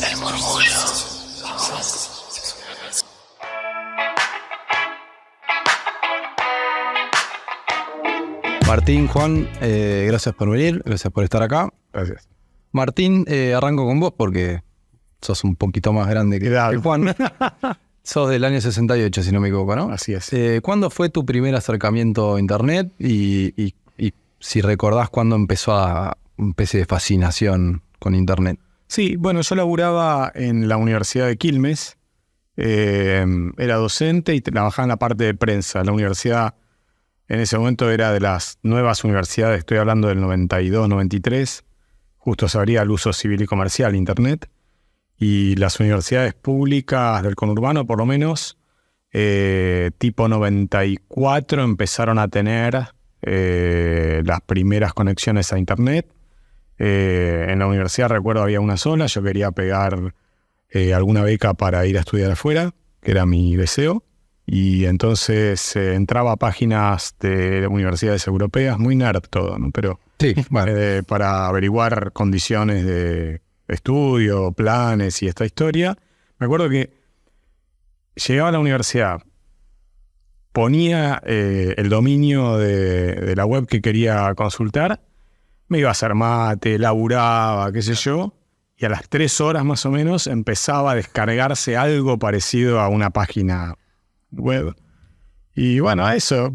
El murmullo. Martín, Juan, gracias por venir, gracias por estar acá. Gracias. Martín, arranco con vos porque sos un poquito más grande que Juan. Sos del año 68, si no me equivoco, ¿no? Así es. ¿Cuándo fue tu primer acercamiento a Internet? Y si recordás cuándo empezó una especie de fascinación con Internet. Sí, bueno, yo laburaba en la Universidad de Quilmes. Era docente y trabajaba en la parte de prensa. La universidad en ese momento era de las nuevas universidades, estoy hablando del 92, 93. Justo se abría el uso civil y comercial, Internet. Y las universidades públicas del conurbano, por lo menos, tipo 94, empezaron a tener las primeras conexiones a Internet. En la universidad, recuerdo, había una sola. Yo quería pegar alguna beca para ir a estudiar afuera, que era mi deseo. Y entonces entraba a páginas de universidades europeas, muy nerd todo, ¿no? Pero sí, bueno. Para averiguar condiciones de estudio, planes y esta historia. Me acuerdo que llegaba a la universidad, ponía el dominio de la web que quería consultar, me iba a hacer mate, laburaba, qué sé yo, y a las 3 horas más o menos empezaba a descargarse algo parecido a una página web. Y bueno, esas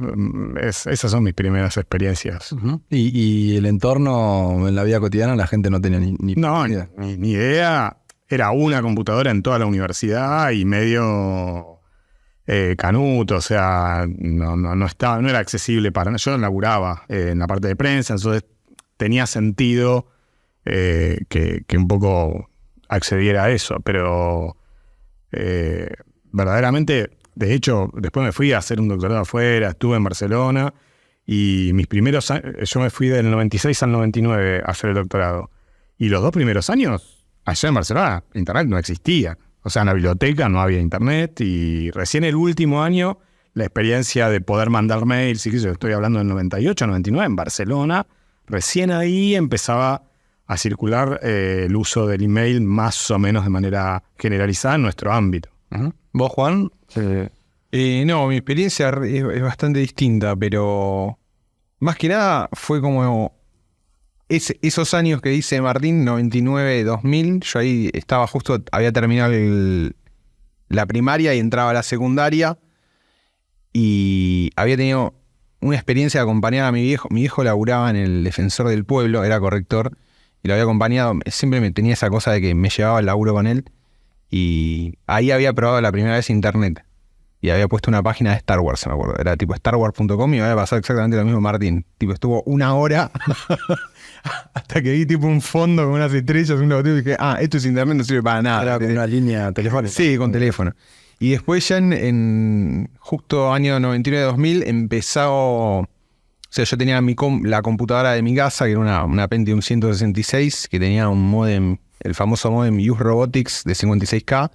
son mis primeras experiencias. Uh-huh. ¿Y el entorno en la vida cotidiana la gente no tenía ni idea? Ni idea. Era una computadora en toda la universidad y medio canuto, o sea, no era accesible para... Yo laburaba en la parte de prensa, entonces tenía sentido que un poco accediera a eso, pero verdaderamente... De hecho, después me fui a hacer un doctorado afuera, estuve en Barcelona y mis primeros años, yo me fui del 96 al 99 a hacer el doctorado. Y los 2 primeros años, allá en Barcelona, Internet no existía. O sea, en la biblioteca no había Internet y recién el último año, la experiencia de poder mandar mails, y que yo estoy hablando del 98, 99, en Barcelona, recién ahí empezaba a circular el uso del email más o menos de manera generalizada en nuestro ámbito. Uh-huh. ¿Vos, Juan? No, mi experiencia es bastante distinta, pero más que nada fue como esos años que dice Martín, 99, 2000, yo ahí estaba justo, había terminado la primaria y entraba a la secundaria y había tenido una experiencia de acompañar a mi viejo. Mi viejo laburaba en el Defensor del Pueblo, era corrector, y lo había acompañado, siempre me tenía esa cosa de que me llevaba el laburo con él. Y ahí había probado la primera vez Internet. Y había puesto una página de Star Wars, me acuerdo. Era tipo starwars.com y me había pasado exactamente lo mismo Martín. Tipo, estuvo 1 hora hasta que vi tipo un fondo con unas estrellas, un logotipo y dije, esto es Internet, no sirve para nada. Era con una línea telefónica. Sí, con teléfono. Y después ya en justo año 99-2000 empezó... O sea, yo tenía la computadora de mi casa, que era una Pentium 166, que tenía un módem, el famoso módem Use Robotics de 56K,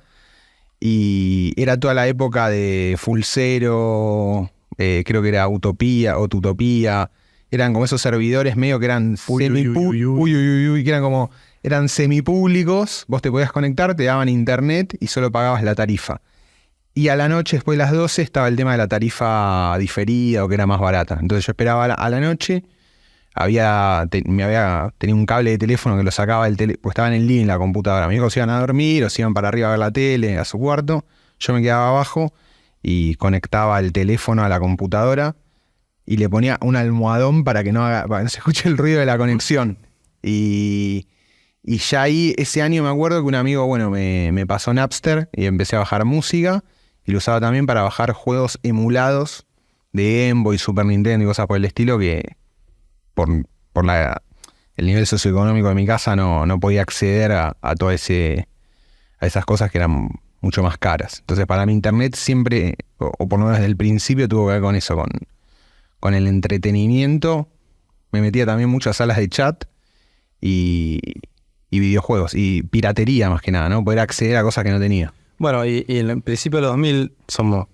y era toda la época de Full Zero, creo que era Utopía o Tutopía, eran como esos servidores medio que eran eran semipúblicos, vos te podías conectar, te daban internet y solo pagabas la tarifa. Y a la noche, después de las 12, estaba el tema de la tarifa diferida o que era más barata. Entonces yo esperaba a la noche. Tenía un cable de teléfono que lo sacaba pues estaba en el living la computadora. Mis hijos iban a dormir o se iban para arriba a ver la tele, a su cuarto. Yo me quedaba abajo y conectaba el teléfono a la computadora y le ponía un almohadón para que no se escuche el ruido de la conexión. Y ya ahí, ese año me acuerdo que un amigo, me pasó Napster y empecé a bajar música y lo usaba también para bajar juegos emulados de Game Boy, Super Nintendo y cosas por el estilo que por el nivel socioeconómico de mi casa no podía acceder a todo a esas cosas que eran mucho más caras. Entonces para mí Internet siempre, o por lo menos desde el principio, tuvo que ver con eso, con el entretenimiento. Me metía también muchas salas de chat y videojuegos y piratería más que nada, ¿no? Poder acceder a cosas que no tenía. Bueno, y en el principio de los 2000 somos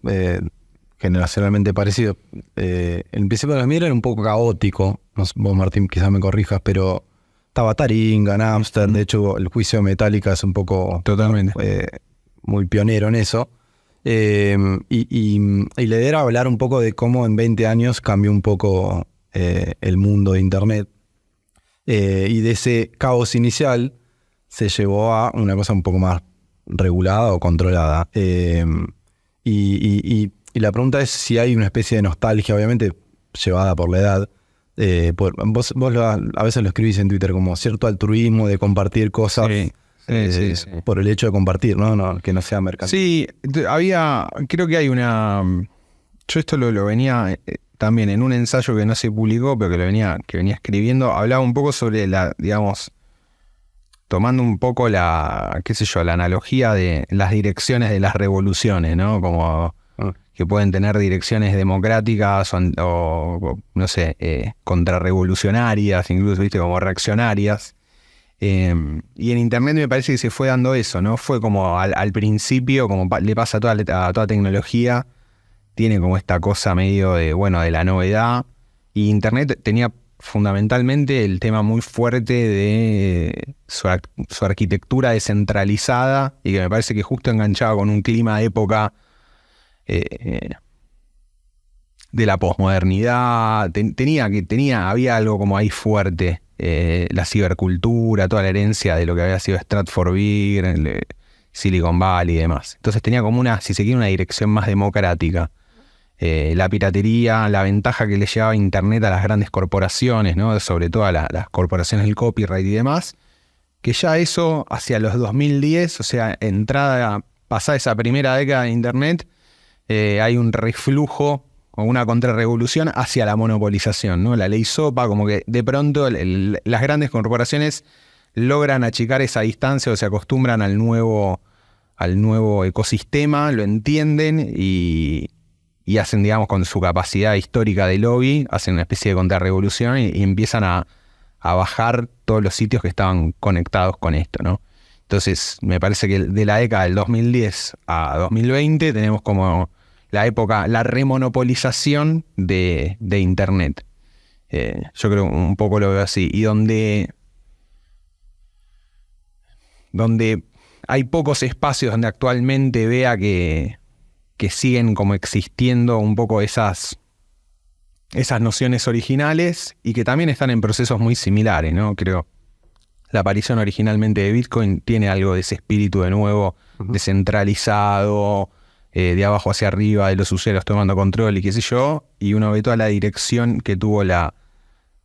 generacionalmente parecidos. En el principio de los 2000 era un poco caótico. Vos, Martín, quizás me corrijas, pero Estaba Taringa, Napster, de hecho el juicio de Metallica es un poco... Totalmente. Muy pionero en eso. Y la idea era hablar un poco de cómo en 20 años cambió un poco el mundo de Internet. Y de ese caos inicial se llevó a una cosa un poco más regulada o controlada. Y la pregunta es si hay una especie de nostalgia, obviamente llevada por la edad. Vos a veces lo escribís en Twitter como cierto altruismo de compartir cosas. Sí. Por el hecho de compartir, ¿no? Que no sea mercantil. Sí, creo que hay una... Yo esto lo venía también en un ensayo que no se publicó, pero que venía escribiendo, hablaba un poco sobre digamos, tomando un poco la analogía de las direcciones de las revoluciones, ¿no? Como que pueden tener direcciones democráticas o no sé, contrarrevolucionarias, incluso, ¿viste? Como reaccionarias. Y en Internet me parece que se fue dando eso, ¿no? Fue como al principio, como le pasa a toda tecnología, tiene como esta cosa medio de la novedad. Y Internet tenía fundamentalmente el tema muy fuerte de su arquitectura descentralizada y que me parece que justo enganchaba con un clima de época de la posmodernidad. Había algo como ahí fuerte. La cibercultura, toda la herencia de lo que había sido Stratford Beer, Silicon Valley y demás. Entonces tenía como si se quiere, una dirección más democrática. La piratería, la ventaja que le llevaba Internet a las grandes corporaciones, ¿no? Sobre todo a las corporaciones del copyright y demás, que ya eso hacia los 2010, o sea, pasada esa primera década de Internet, hay un reflujo o una contrarrevolución hacia la monopolización, ¿no? La ley SOPA, como que de pronto las grandes corporaciones logran achicar esa distancia o se acostumbran al nuevo ecosistema, lo entienden y hacen, digamos, con su capacidad histórica de lobby, hacen una especie de contrarrevolución y empiezan a bajar todos los sitios que estaban conectados con esto, ¿no? Entonces, me parece que de la década del 2010 a 2020 tenemos como la remonopolización de Internet. Yo creo un poco lo veo así. Y donde hay pocos espacios donde actualmente vea que siguen como existiendo un poco esas nociones originales y que también están en procesos muy similares, ¿no? Creo la aparición originalmente de Bitcoin tiene algo de ese espíritu de nuevo, descentralizado, de abajo hacia arriba, de los usuarios tomando control y qué sé yo, y uno ve toda la dirección que tuvo la,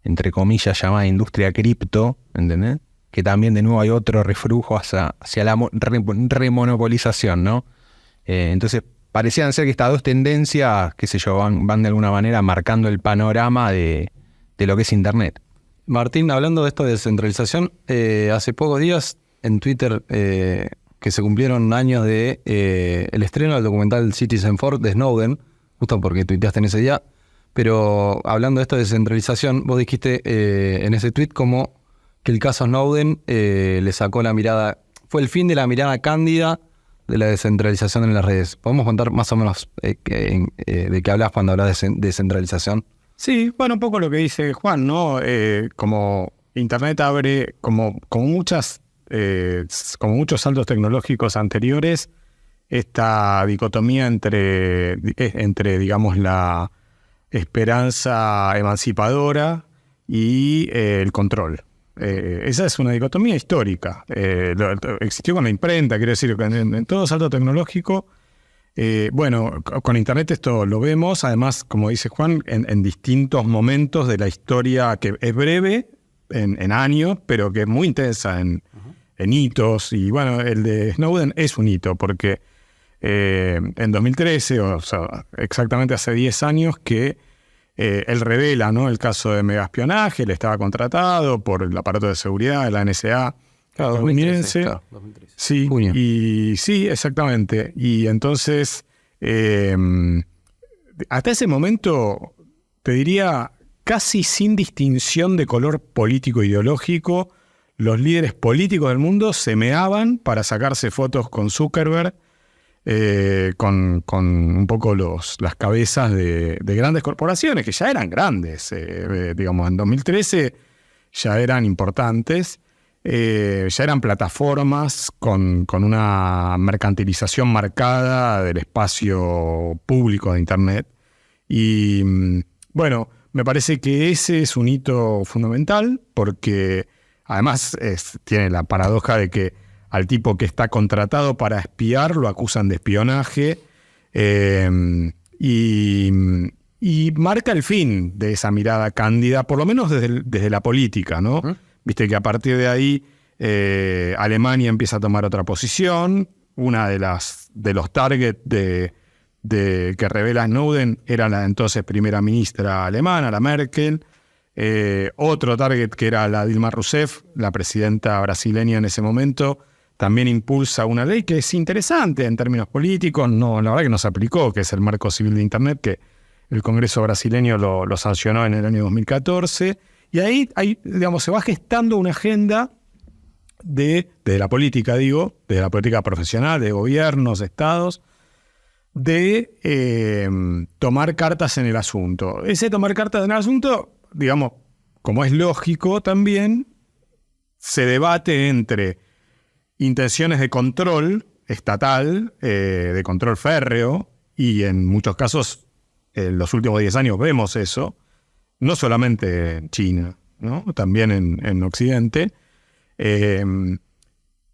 entre comillas, llamada industria cripto, ¿entendés? Que también de nuevo hay otro reflujo hacia la remonopolización, ¿no? Entonces parecían ser que estas dos tendencias, qué sé yo, van de alguna manera marcando el panorama de lo que es Internet. Martín, hablando de esto de descentralización, hace pocos días en Twitter que se cumplieron años de el estreno del documental Citizenfour de Snowden, justo porque tuiteaste en ese día, pero hablando de esto de descentralización, vos dijiste en ese tweet como que el caso Snowden le sacó la mirada, fue el fin de la mirada cándida de la descentralización en las redes. ¿Podemos contar más o menos de qué hablas cuando hablas de descentralización? Sí, bueno, un poco lo que dice Juan, ¿no? Como Internet abre como muchos saltos tecnológicos anteriores, esta dicotomía entre digamos, la esperanza emancipadora y el control. Esa es una dicotomía histórica. Existió con la imprenta, quiero decir, en todo salto tecnológico. Bueno, con Internet esto lo vemos, además, como dice Juan, en distintos momentos de la historia que es breve, en años, pero que es muy intensa en hitos. Y bueno, el de Snowden es un hito, porque en 2013, o sea, exactamente hace 10 años que él revela, ¿no?, el caso de megaespionaje, él estaba contratado por el aparato de seguridad de la NSA. Claro, 2013, claro, 2013. Sí, Junio. y sí, exactamente. Y entonces, hasta ese momento, te diría, casi sin distinción de color político ideológico, los líderes políticos del mundo se meaban para sacarse fotos con Zuckerberg, con un poco las cabezas de grandes corporaciones, que ya eran grandes. Digamos, en 2013... ya eran importantes, ya eran plataformas con una mercantilización marcada del espacio público de Internet. Y bueno, me parece que ese es un hito fundamental porque además tiene la paradoja de que al tipo que está contratado para espiar lo acusan de espionaje y marca el fin de esa mirada cándida, por lo menos desde la política, ¿no? Viste que a partir de ahí Alemania empieza a tomar otra posición. Una de los targets que revela Snowden era la entonces primera ministra alemana, la Merkel. Otro target que era la Dilma Rousseff, la presidenta brasileña en ese momento, también impulsa una ley que es interesante en términos políticos. No, la verdad que no se aplicó, que es el Marco Civil de Internet, que el Congreso brasileño lo sancionó en el año 2014. Y ahí digamos, se va gestando una agenda de la política, de la política profesional, de gobiernos, de estados, de tomar cartas en el asunto. Ese tomar cartas en el asunto, digamos, como es lógico también, se debate entre intenciones de control estatal, de control férreo, y en muchos casos, en los últimos 10 años vemos eso, no solamente en China, ¿no? También en Occidente,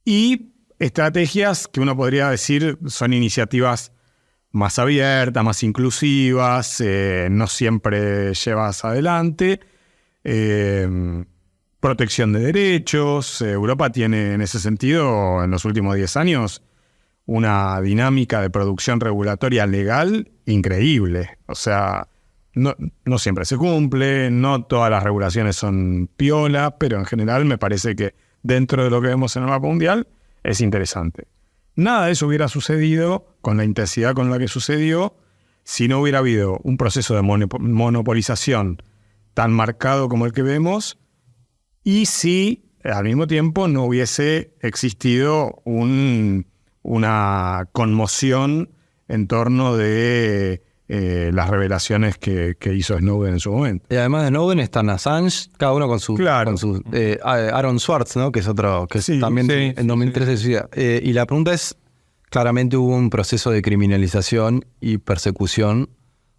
y estrategias que uno podría decir son iniciativas más abiertas, más inclusivas, no siempre llevas adelante, protección de derechos. Europa tiene en ese sentido, en los últimos 10 años, una dinámica de producción regulatoria legal increíble. O sea, no siempre se cumple, no todas las regulaciones son piola, pero en general me parece que dentro de lo que vemos en el mapa mundial es interesante. Nada de eso hubiera sucedido con la intensidad con la que sucedió si no hubiera habido un proceso de monopolización tan marcado como el que vemos, y si al mismo tiempo no hubiese existido una conmoción en torno de las revelaciones que hizo Snowden en su momento. Y además de Snowden están Assange, cada uno con su... Claro. Con su Aaron Swartz, ¿no? Que es otro, que sí, también sí, en 2013 se suicida. Y la pregunta es, claramente hubo un proceso de criminalización y persecución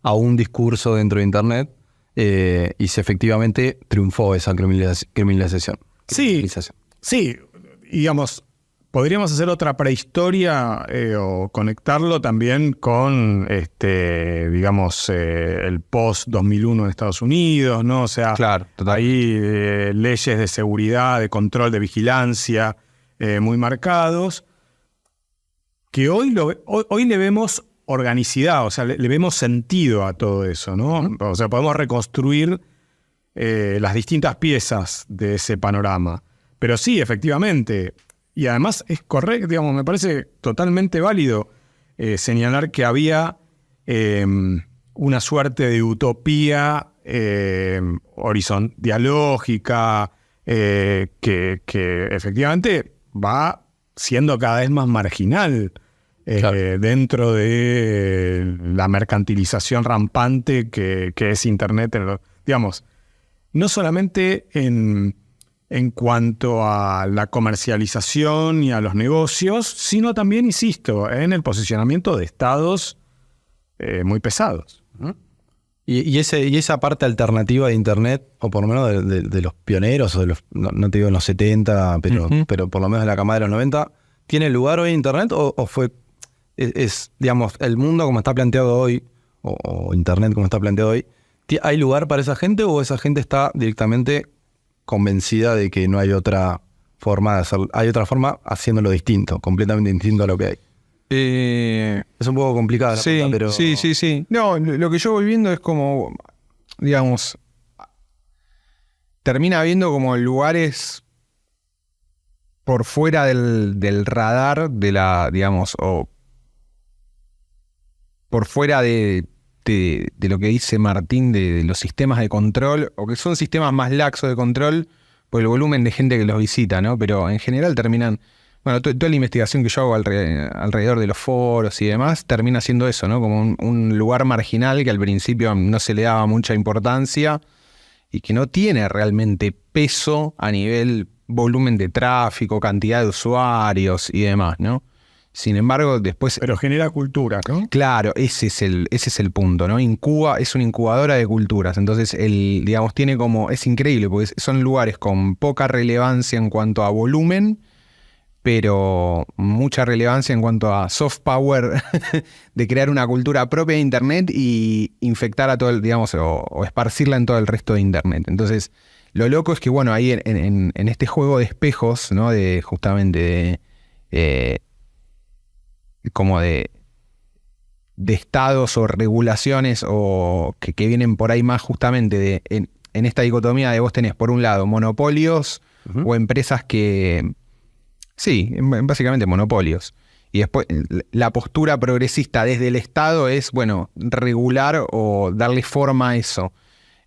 a un discurso dentro de Internet, y si efectivamente triunfó esa criminalización. Sí, digamos, podríamos hacer otra prehistoria o conectarlo también con, digamos, el post-2001 en Estados Unidos, ¿no? O sea, claro, hay leyes de seguridad, de control, de vigilancia muy marcados, que hoy le vemos organicidad, o sea, le vemos sentido a todo eso, ¿no? O sea, podemos reconstruir las distintas piezas de ese panorama. Pero sí, efectivamente, y además es correcto, digamos, me parece totalmente válido señalar que había una suerte de utopía dialógica que efectivamente va siendo cada vez más marginal. Claro. Dentro de la mercantilización rampante que es Internet, digamos, no solamente en cuanto a la comercialización y a los negocios, sino también, insisto, en el posicionamiento de estados muy pesados. Y esa parte alternativa de Internet, o por lo menos de los pioneros, o de los, no te digo en los 70, pero por lo menos de la camada de los 90, ¿tiene lugar hoy Internet o fue... Es, digamos, el mundo como está planteado hoy, o Internet como está planteado hoy, ¿hay lugar para esa gente o esa gente está directamente convencida de que no hay otra forma de hacerlo? Hay otra forma haciéndolo distinto, completamente distinto a lo que hay. Es un poco complicado la pregunta, pero... Sí. No, lo que yo voy viendo es como, digamos, termina habiendo como lugares por fuera del radar de la, digamos, o por fuera de lo que dice Martín de los sistemas de control, o que son sistemas más laxos de control por el volumen de gente que los visita, ¿no? Pero en general terminan... Bueno, toda la investigación que yo hago alrededor de los foros y demás termina siendo eso, ¿no? Como un lugar marginal que al principio no se le daba mucha importancia y que no tiene realmente peso a nivel volumen de tráfico, cantidad de usuarios y demás, ¿no? Sin embargo, después... Pero genera cultura, ¿no? Claro, ese es el punto, ¿no? Es una incubadora de culturas. Entonces, digamos, tiene como... Es increíble, porque son lugares con poca relevancia en cuanto a volumen, pero mucha relevancia en cuanto a soft power de crear una cultura propia de Internet y infectar a todo el, digamos, o esparcirla en todo el resto de Internet. Entonces, lo loco es que, bueno, ahí en este juego de espejos, ¿no? De justamente como de estados o regulaciones o que vienen por ahí más justamente en esta dicotomía de vos tenés por un lado monopolios o empresas que... Sí, básicamente monopolios. Y después la postura progresista desde el Estado es, bueno, regular o darle forma a eso.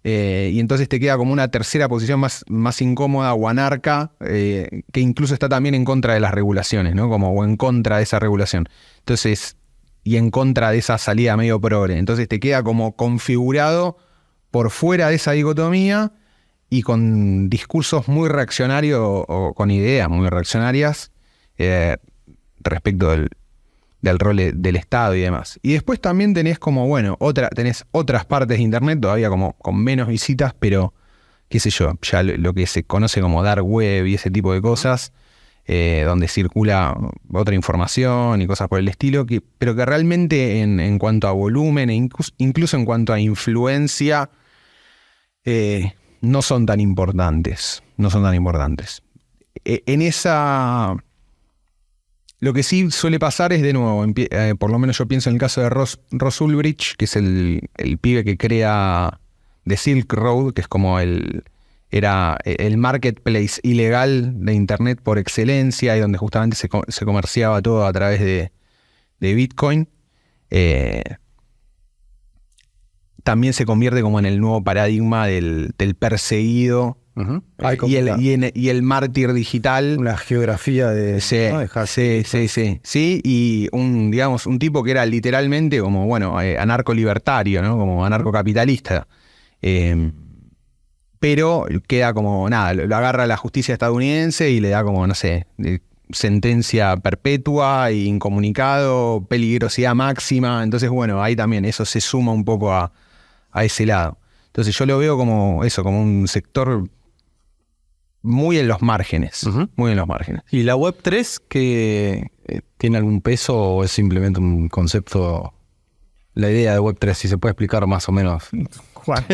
Y entonces te queda como una tercera posición más incómoda o anarca, que incluso está también en contra de las regulaciones, ¿no? O en contra de esa regulación. Entonces, y en contra de esa salida medio progre. Entonces te queda como configurado por fuera de esa dicotomía y con discursos muy reaccionarios o con ideas muy reaccionarias respecto del rol del Estado y demás. Y después también tenés como, bueno, tenés otras partes de Internet todavía como con menos visitas, pero qué sé yo, ya lo que se conoce como dark web y ese tipo de cosas, donde circula otra información y cosas por el estilo, pero que realmente en cuanto a volumen e incluso en cuanto a influencia, no son tan importantes. No son tan importantes. En esa... Lo que sí suele pasar es, de nuevo, por lo menos yo pienso en el caso de Ross Ulbricht, que es el pibe que crea The Silk Road, que es como era el marketplace ilegal de Internet por excelencia y donde justamente se comerciaba todo a través de Bitcoin. También se convierte como en el nuevo paradigma del perseguido y el mártir digital. Una geografía de... Sí, y un tipo que era literalmente como, bueno, anarco-libertario, ¿no? Como anarcocapitalista. Pero queda como, nada, lo agarra la justicia estadounidense y le da como, no sé, sentencia perpetua, incomunicado, peligrosidad máxima. Entonces, bueno, ahí también eso se suma un poco a ese lado. Entonces yo lo veo como eso, como un sector muy en los márgenes. Muy en los márgenes. ¿Y la Web3 que tiene algún peso o es simplemente un concepto? La idea de Web3, si se puede explicar más o menos. Juan.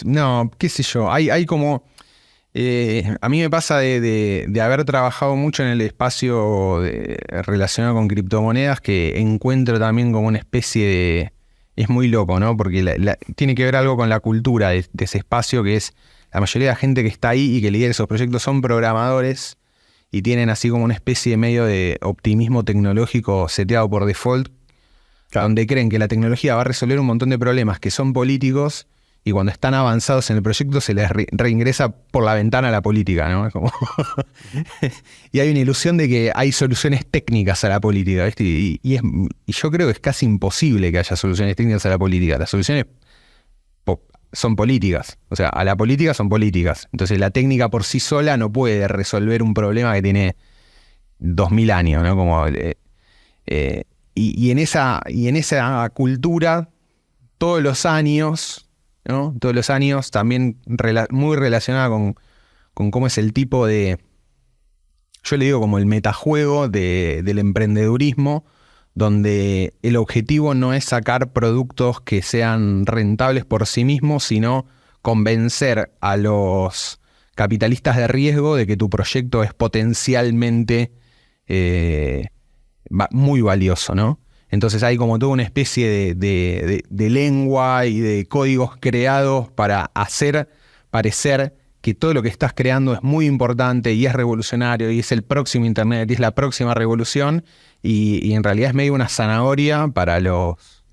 No, qué sé yo. Hay como... a mí me pasa de haber trabajado mucho en el espacio relacionado con criptomonedas, que encuentro también como una especie de... Es muy loco, ¿no? Porque tiene que ver algo con la cultura de ese espacio, que es la mayoría de la gente que está ahí y que lidera esos proyectos son programadores y tienen así como una especie de medio de optimismo tecnológico seteado por default, claro, donde creen que la tecnología va a resolver un montón de problemas que son políticos. Y cuando están avanzados en el proyecto se les reingresa por la ventana a la política, ¿no? Es como y hay una ilusión de que hay soluciones técnicas a la política, ¿viste? Y yo creo que es casi imposible que haya soluciones técnicas a la política. Las soluciones son políticas. O sea, a la política son políticas. Entonces la técnica por sí sola no puede resolver un problema que tiene 2000 años, ¿no? Como, y en esa cultura, todos los años... ¿no? Todos los años, también muy relacionada con cómo es el tipo de... Yo le digo como el metajuego del emprendedurismo, donde el objetivo no es sacar productos que sean rentables por sí mismos, sino convencer a los capitalistas de riesgo de que tu proyecto es potencialmente muy valioso, ¿no? Entonces hay como toda una especie de lengua y de códigos creados para hacer parecer que todo lo que estás creando es muy importante y es revolucionario y es el próximo Internet y es la próxima revolución y en realidad es medio una zanahoria para los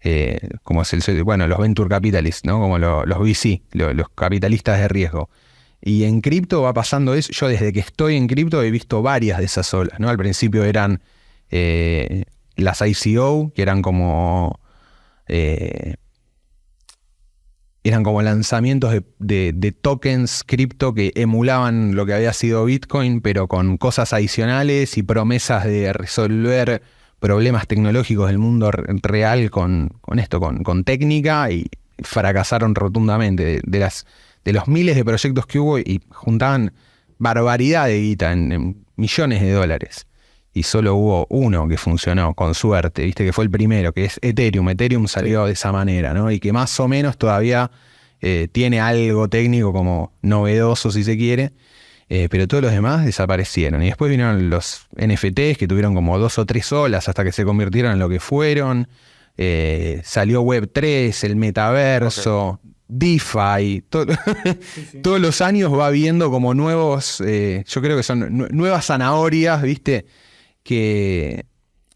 los venture capitalists, ¿no? Como los VC, los capitalistas de riesgo. Y en cripto va pasando eso. Yo desde que estoy en cripto he visto varias de esas olas, ¿no? Al principio eran... las ICO, que eran como eran como lanzamientos de tokens cripto que emulaban lo que había sido Bitcoin, pero con cosas adicionales y promesas de resolver problemas tecnológicos del mundo real con técnica, y fracasaron rotundamente. De los miles de proyectos que hubo, y juntaban barbaridad de guita en millones de dólares. Y solo hubo uno que funcionó con suerte, viste, que fue el primero, que es Ethereum. Ethereum salió de esa manera, ¿no? Y que más o menos todavía tiene algo técnico como novedoso, si se quiere, pero todos los demás desaparecieron. Y después vinieron los NFTs, que tuvieron como 2 o 3 olas hasta que se convirtieron en lo que fueron. Salió Web3, el metaverso, DeFi. Todos los años va viendo como nuevos, yo creo que son nuevas zanahorias, ¿viste? Que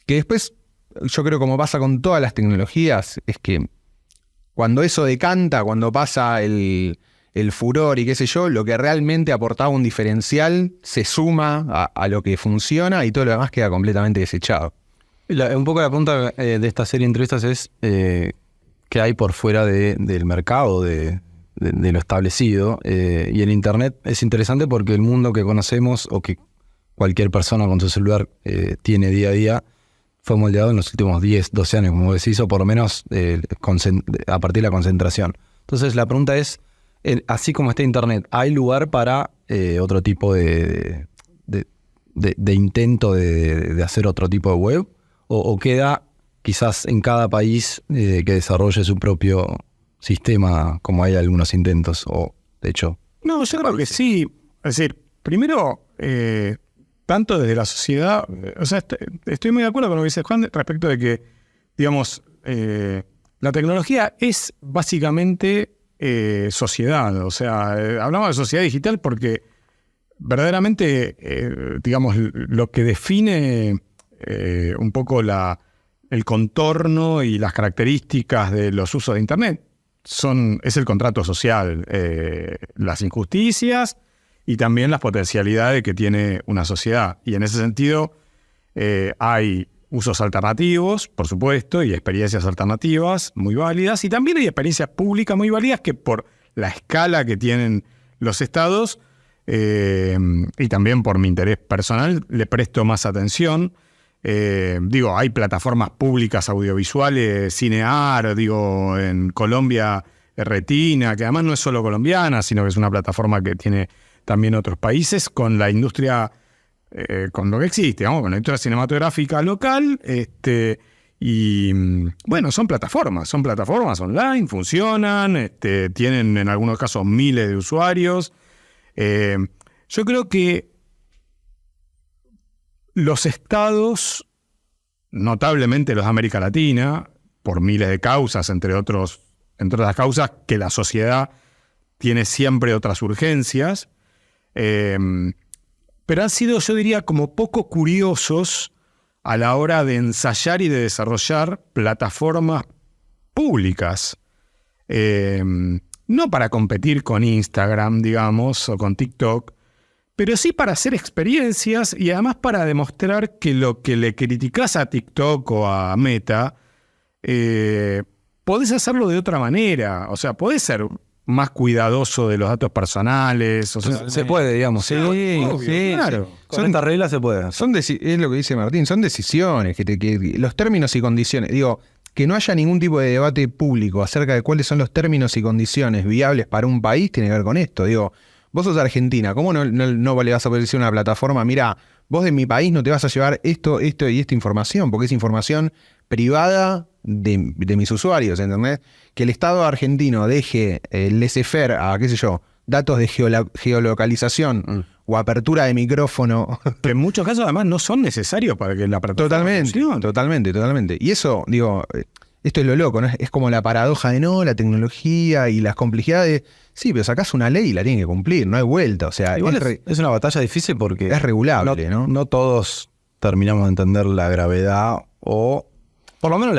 después, yo creo, como pasa con todas las tecnologías, es que cuando eso decanta, cuando pasa el furor y qué sé yo, lo que realmente aportaba un diferencial se suma a lo que funciona, y todo lo demás queda completamente desechado. Un poco la pregunta de esta serie de entrevistas es qué hay por fuera del mercado, de lo establecido. Y el Internet es interesante porque el mundo que conocemos, o que cualquier persona con su celular tiene día a día, fue moldeado en los últimos 10, 12 años, como decís, o por lo menos a partir de la concentración. Entonces la pregunta es, así como está Internet, ¿hay lugar para otro tipo de intento de hacer otro tipo de web? ¿O queda quizás en cada país que desarrolle su propio sistema, como hay algunos intentos? O de hecho... No, yo creo que sí. Es decir, primero, tanto desde la sociedad, o sea, estoy muy de acuerdo con lo que dice Juan respecto de que, digamos, la tecnología es básicamente sociedad. O sea, hablamos de sociedad digital porque verdaderamente, digamos, lo que define un poco el contorno y las características de los usos de Internet es el contrato social, las injusticias y también las potencialidades que tiene una sociedad. Y en ese sentido hay usos alternativos, por supuesto, y experiencias alternativas muy válidas, y también hay experiencias públicas muy válidas que, por la escala que tienen los estados y también por mi interés personal, le presto más atención. Hay plataformas públicas audiovisuales, Cinear, en Colombia, Retina, que además no es solo colombiana, sino que es una plataforma que tiene también otros países, con la industria, con lo que existe, con la industria cinematográfica local, y bueno, son plataformas online, funcionan, tienen en algunos casos miles de usuarios. Yo creo que los estados, notablemente los de América Latina, por miles de causas, entre otras causas, que la sociedad tiene siempre otras urgencias, pero han sido, yo diría, como poco curiosos a la hora de ensayar y de desarrollar plataformas públicas. No para competir con Instagram, digamos, o con TikTok, pero sí para hacer experiencias y además para demostrar que lo que le criticás a TikTok o a Meta, podés hacerlo de otra manera. O sea, podés ser más cuidadoso de los datos personales. O sea, se puede, digamos. Sí, claro. Con esta regla se puede. Es lo que dice Martín, son decisiones, que los términos y condiciones, que no haya ningún tipo de debate público acerca de cuáles son los términos y condiciones viables para un país, tiene que ver con esto. Vos sos Argentina, ¿cómo no le vas a poder decir a una plataforma, mira, vos de mi país no te vas a llevar esto y esta información, porque es información privada de mis usuarios, ¿entendés? Que el Estado argentino deje el laissez-faire a, qué sé yo, datos de geolocalización o apertura de micrófono. Que en muchos casos además no son necesarios para que la plataforma funcione. Totalmente. Y eso, esto es lo loco, ¿no? Es como la paradoja de la tecnología y las complejidades. Sí, pero sacás una ley y la tienen que cumplir, no hay vuelta. O sea, igual es una batalla difícil porque es regulable, ¿no? No todos terminamos de entender la gravedad, o por lo menos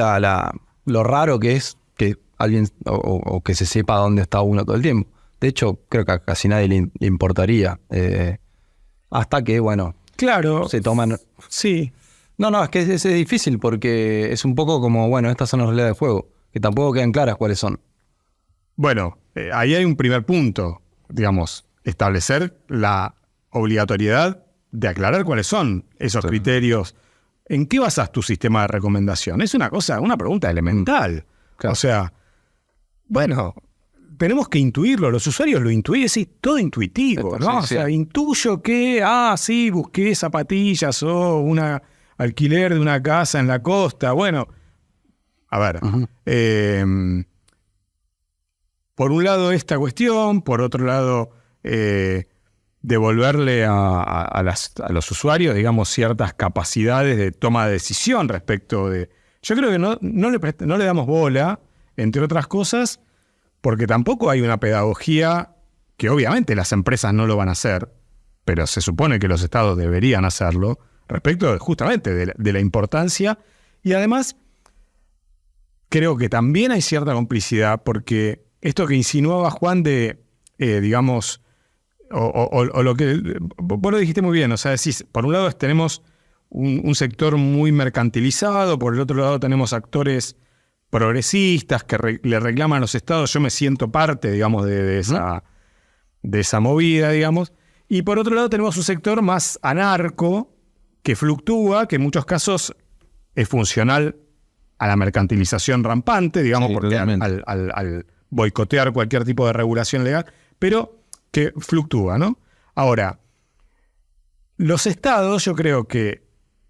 lo raro que es que alguien o que se sepa dónde está uno todo el tiempo. De hecho, creo que a casi nadie le importaría. Hasta que, claro, se toman... Sí. No, es que es difícil porque es un poco como, estas son las reglas del juego, que tampoco quedan claras cuáles son. Bueno, ahí hay un primer punto, digamos, establecer la obligatoriedad de aclarar cuáles son esos criterios. ¿En qué basas tu sistema de recomendación? Es una pregunta elemental. Claro. O sea, bueno, tenemos que intuirlo, los usuarios lo intuyen, sí, todo intuitivo, ¿no? Sí, O sea, intuyo que, sí, busqué zapatillas o un alquiler de una casa en la costa. Bueno, a ver, por un lado esta cuestión, por otro lado devolverle a los usuarios, digamos, ciertas capacidades de toma de decisión respecto de... Yo creo que no le damos bola, entre otras cosas, porque tampoco hay una pedagogía que obviamente las empresas no lo van a hacer, pero se supone que los estados deberían hacerlo, respecto justamente de la importancia. Y además, creo que también hay cierta complicidad, porque esto que insinuaba Juan de, digamos, o lo que vos lo dijiste muy bien, o sea, decís, por un lado tenemos un sector muy mercantilizado, por el otro lado tenemos actores progresistas que le reclaman a los estados. Yo me siento parte, digamos, de esa movida, digamos. Y por otro lado tenemos un sector más anarco, que fluctúa, que en muchos casos es funcional a la mercantilización rampante, digamos, porque al boicotear cualquier tipo de regulación legal, pero que fluctúa, ¿no? Ahora, los estados, yo creo que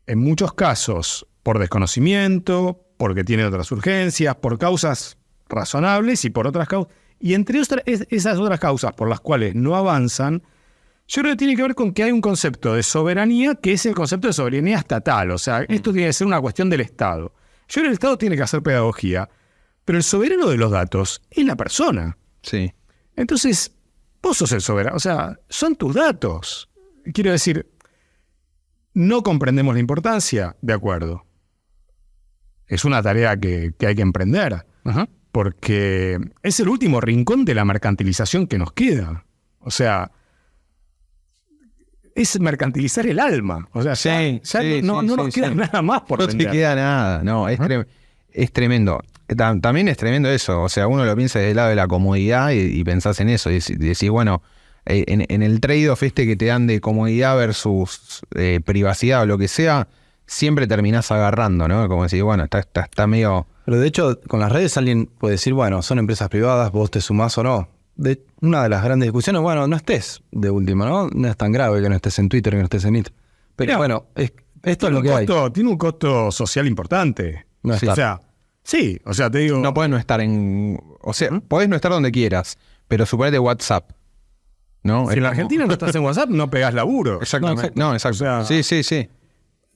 en muchos casos, por desconocimiento, porque tienen otras urgencias, por causas razonables y por otras causas, y entre esas otras causas por las cuales no avanzan, yo creo que tiene que ver con que hay un concepto de soberanía que es el concepto de soberanía estatal. O sea, esto tiene que ser una cuestión del Estado. Yo creo que el Estado tiene que hacer pedagogía, pero el soberano de los datos es la persona. Sí. Entonces, vos sos el soberano. O sea, son tus datos. Quiero decir, no comprendemos la importancia, de acuerdo. Es una tarea que hay que emprender, porque es el último rincón de la mercantilización que nos queda. O sea, es mercantilizar el alma. O sea, no nos queda nada más por vender. No te queda nada. No, es tremendo. También es tremendo eso. O sea, uno lo piensa desde el lado de la comodidad y pensás en eso. Y decís, bueno, en el trade-off que te dan de comodidad versus privacidad o lo que sea, siempre terminás agarrando, ¿no? Como decir, bueno, está medio... Pero de hecho, con las redes alguien puede decir, bueno, son empresas privadas, vos te sumás o no. Una de las grandes discusiones, bueno, no estés de última, ¿no? No es tan grave que no estés en Twitter, que no estés en Instagram. Pero mirá, bueno, esto es lo que hay. Tiene un costo social importante. No o sea, sí, o sea, te digo... No podés no estar o sea, podés no estar donde quieras, pero suponete WhatsApp, ¿no? Si en la Argentina no estás en WhatsApp, no pegás laburo. Exactamente. No, exacto. O sea, Sí.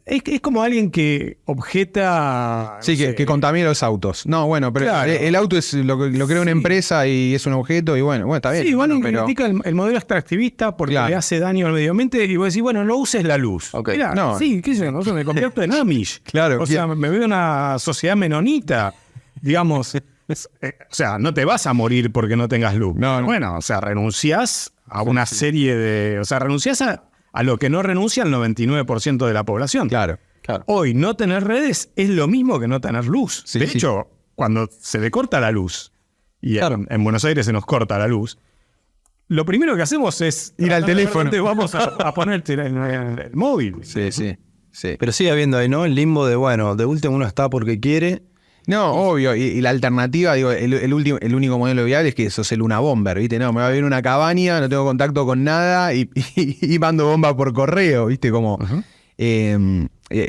Es como alguien que objeta... Sí, que contamina los autos. No, bueno, pero claro. El auto lo crea una empresa y es un objeto y bueno, está bien. Sí, igual pero... critica el modelo extractivista porque le hace daño al medio ambiente y vos decís, bueno, no uses la luz. Okay. Mirá, no. Sí, qué sé yo, me convierto en Amish. Claro. O sea, me veo una sociedad menonita, digamos. O sea, no te vas a morir porque no tengas luz. No. Bueno, o sea, renunciás a una serie de... O sea, renunciás a lo que no renuncia el 99% de la población. Claro. Hoy no tener redes es lo mismo que no tener luz. Sí, de hecho, cuando se le corta la luz, y en Buenos Aires se nos corta la luz, lo primero que hacemos es ir al teléfono. Vamos a poner el móvil. Sí. Pero sigue habiendo ahí, ¿no? El limbo de, bueno, de último uno está porque quiere. No, obvio. Y la alternativa, digo, el único modelo viable es que sos el Una Bomber, ¿viste? No, me va a vivir una cabaña, no tengo contacto con nada y mando bomba por correo, ¿viste? Como...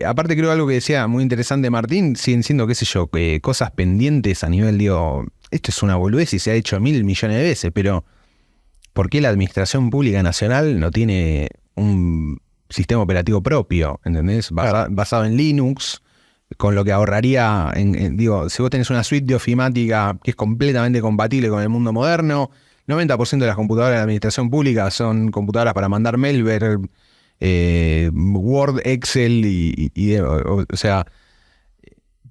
aparte creo algo que decía muy interesante Martín, siguen siendo, qué sé yo, cosas pendientes a nivel, digo, esto es una boludez y se ha hecho 1.000 millones de veces, pero ¿por qué la Administración Pública Nacional no tiene un sistema operativo propio, ¿entendés? Basado en Linux, con lo que ahorraría, digo, si vos tenés una suite de ofimática que es completamente compatible con el mundo moderno, 90% de las computadoras de la Administración Pública son computadoras para mandar mail, ver Word, Excel o sea,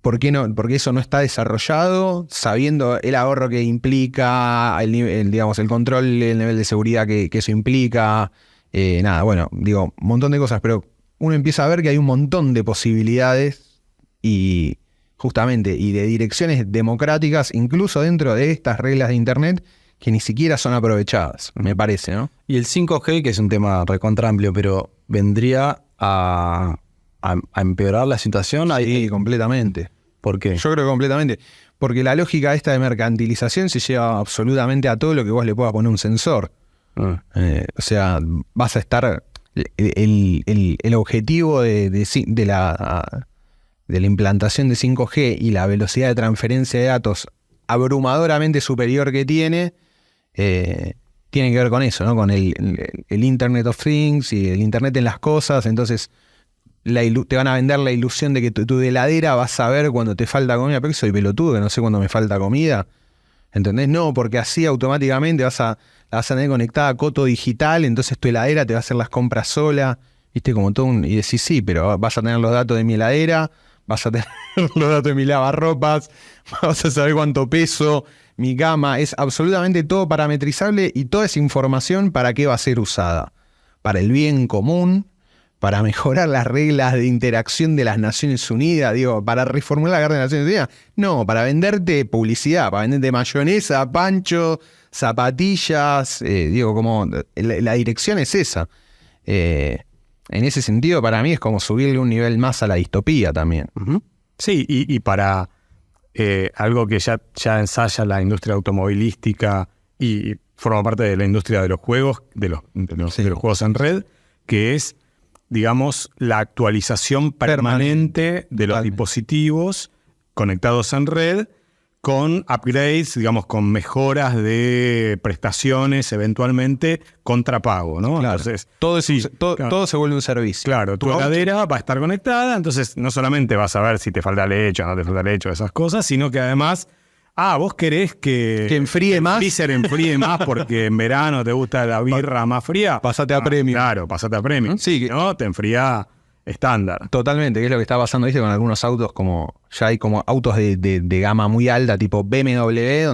¿por qué no? Porque eso no está desarrollado, sabiendo el ahorro que implica, digamos, el control, el nivel de seguridad que eso implica, nada, bueno, digo, un montón de cosas, pero uno empieza a ver que hay un montón de posibilidades y justamente, y de direcciones democráticas, incluso dentro de estas reglas de Internet, que ni siquiera son aprovechadas, me parece, ¿no? Y el 5G, que es un tema recontra amplio, pero vendría a empeorar la situación. Sí, completamente. ¿Por qué? Yo creo que completamente. Porque la lógica esta de mercantilización se lleva absolutamente a todo lo que vos le puedas poner un sensor. O sea, vas a estar... El objetivo de la implantación de 5G y la velocidad de transferencia de datos abrumadoramente superior que tiene que ver con eso, ¿no? Con el Internet of Things y el Internet en las cosas. Entonces te van a vender la ilusión de que tu heladera vas a ver cuando te falta comida. Pero soy pelotudo, que no sé cuándo me falta comida. ¿Entendés? No, porque así automáticamente la vas a tener conectada a Coto Digital, entonces tu heladera te va a hacer las compras sola, ¿viste? Como todo y decís, sí, pero vas a tener los datos de mi heladera, vas a tener los datos de mi lavarropas, vas a saber cuánto peso, mi cama, es absolutamente todo parametrizable y toda esa información, ¿para qué va a ser usada? Para el bien común, para mejorar las reglas de interacción de las Naciones Unidas, digo, para reformular la Carta de las Naciones Unidas. No, para venderte publicidad, para venderte mayonesa, pancho, zapatillas, digo, como la dirección es esa. En ese sentido, para mí es como subirle un nivel más a la distopía también. Uh-huh. Sí, y para algo que ya ensaya la industria automovilística y forma parte de la industria de los juegos, de los juegos en red, que es, digamos, la actualización permanente de los dispositivos conectados en red con upgrades, digamos, con mejoras de prestaciones eventualmente contra pago, ¿no? Claro. Entonces, todo se vuelve un servicio. Claro, tu heladera va a estar conectada, entonces no solamente vas a ver si te falta leche o no te falta leche o esas cosas, sino que además... vos querés que enfríe más. El freezer enfríe más porque en verano te gusta la birra más fría. Pasate a premium. Claro, pasate a premium. Sí, ¿no? Te enfría estándar. Totalmente, que es lo que está pasando, ¿viste? Con algunos autos ya hay como autos de gama muy alta, tipo BMW,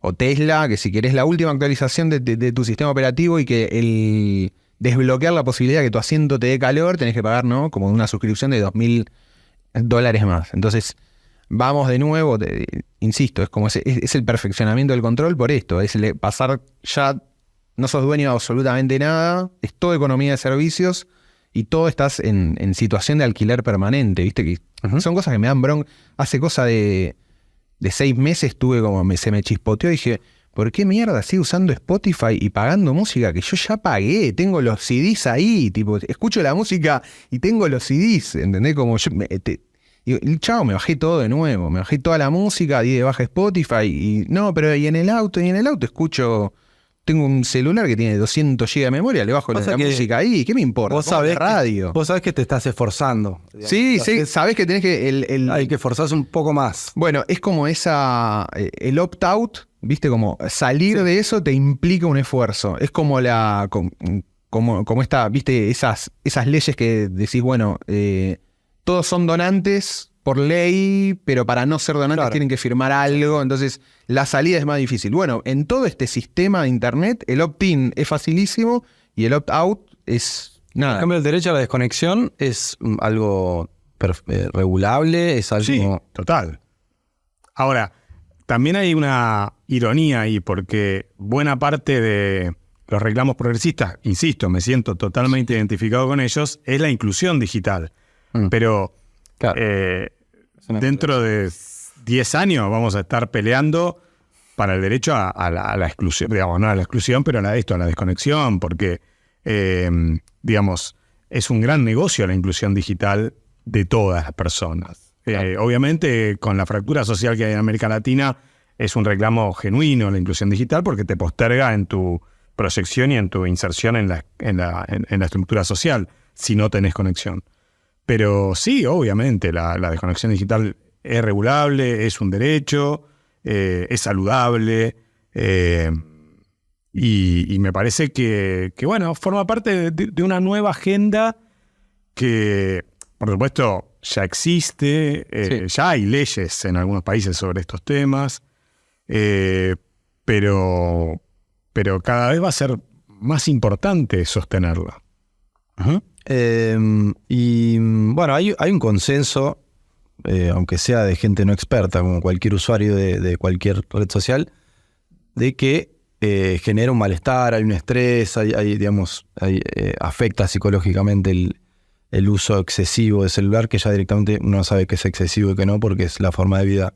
o Tesla, que si querés la última actualización de tu sistema operativo y que desbloquear la posibilidad de que tu asiento te dé calor, tenés que pagar, ¿no? Como una suscripción de $2.000 más. Entonces... vamos de nuevo, insisto, es como es el perfeccionamiento del control por esto, es pasar ya, no sos dueño de absolutamente nada, es toda economía de servicios y todo estás en situación de alquiler permanente, ¿viste? Que son cosas que me dan bronca. Hace cosa de 6 meses se me chispoteó y dije, ¿por qué mierda sigo usando Spotify y pagando música que yo ya pagué? Tengo los CDs ahí, tipo, escucho la música y tengo los CDs, ¿entendés? Como yo... Y chao, me bajé todo de nuevo, me bajé toda la música, di de baja Spotify pero en el auto escucho, tengo un celular que tiene 200 GB de memoria, le bajo la música ahí, ¿qué me importa? Vos sabés que te estás esforzando. Digamos. Sí, sabés que tenés que... hay que esforzarse un poco más. Bueno, es como el opt-out, ¿viste? Como salir de eso te implica un esfuerzo. Es como como esta, ¿viste? Esas leyes que decís, bueno... todos son donantes por ley, pero para no ser donantes tienen que firmar algo, entonces la salida es más difícil. Bueno, en todo este sistema de Internet, el opt-in es facilísimo y el opt-out es nada. En cambio, el derecho a la desconexión es algo regulable, es algo... Sí, total. Ahora, también hay una ironía ahí, porque buena parte de los reclamos progresistas, insisto, me siento totalmente identificado con ellos, es la inclusión digital. Pero claro, dentro de 10 años vamos a estar peleando para el derecho a la exclusión, digamos, no a la exclusión, pero a la desconexión, porque, digamos, es un gran negocio la inclusión digital de todas las personas. Claro. Obviamente, con la fractura social que hay en América Latina, es un reclamo genuino la inclusión digital porque te posterga en tu proyección y en tu inserción en la estructura social si no tenés conexión. Pero sí, obviamente, la desconexión digital es regulable, es un derecho, es saludable, y me parece que, bueno, forma parte de una nueva agenda que, por supuesto, ya existe, ya hay leyes en algunos países sobre estos temas, pero cada vez va a ser más importante sostenerla. Y bueno, hay un consenso aunque sea de gente no experta, como cualquier usuario de cualquier red social, de que genera un malestar, hay un estrés, afecta psicológicamente el uso excesivo de celular, que ya directamente uno sabe que es excesivo y que no, porque es la forma de vida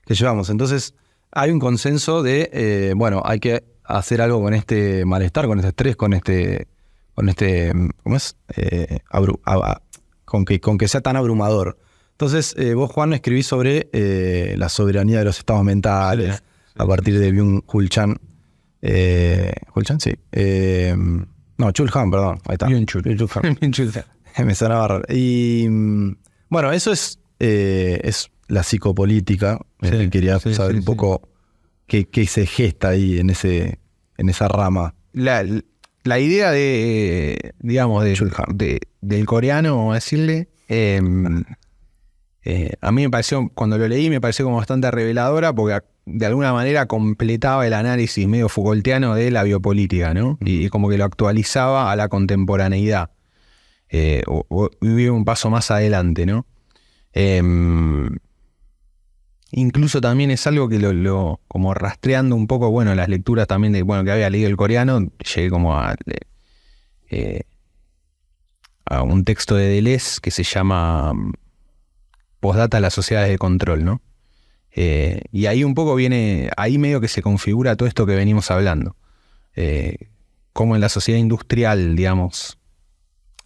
que llevamos. Entonces, hay un consenso de, hay que hacer algo con este malestar, con este estrés, con este ¿cómo es? Con que sea tan abrumador. Entonces, vos, Juan, escribís sobre la soberanía de los estados mentales, a partir de Byung-Chul Chan. ¿Chul Chan? Sí. Chul Han, perdón. Ahí está. Byung-Chul Han. Me sonaba raro. Y bueno, eso es la psicopolítica. Quería saber un poco qué se gesta ahí en esa rama. La idea del coreano, vamos a decirle, a mí me pareció, cuando lo leí, me pareció como bastante reveladora, porque de alguna manera completaba el análisis medio Foucaultiano de la biopolítica, ¿no? Y como que lo actualizaba a la contemporaneidad. O iba un paso más adelante, ¿no? Incluso también es algo que como rastreando un poco, las lecturas también que había leído el coreano, llegué como a un texto de Deleuze que se llama Postdata, las sociedades de control, ¿no? Y ahí un poco ahí medio que se configura todo esto que venimos hablando. Como en la sociedad industrial, digamos,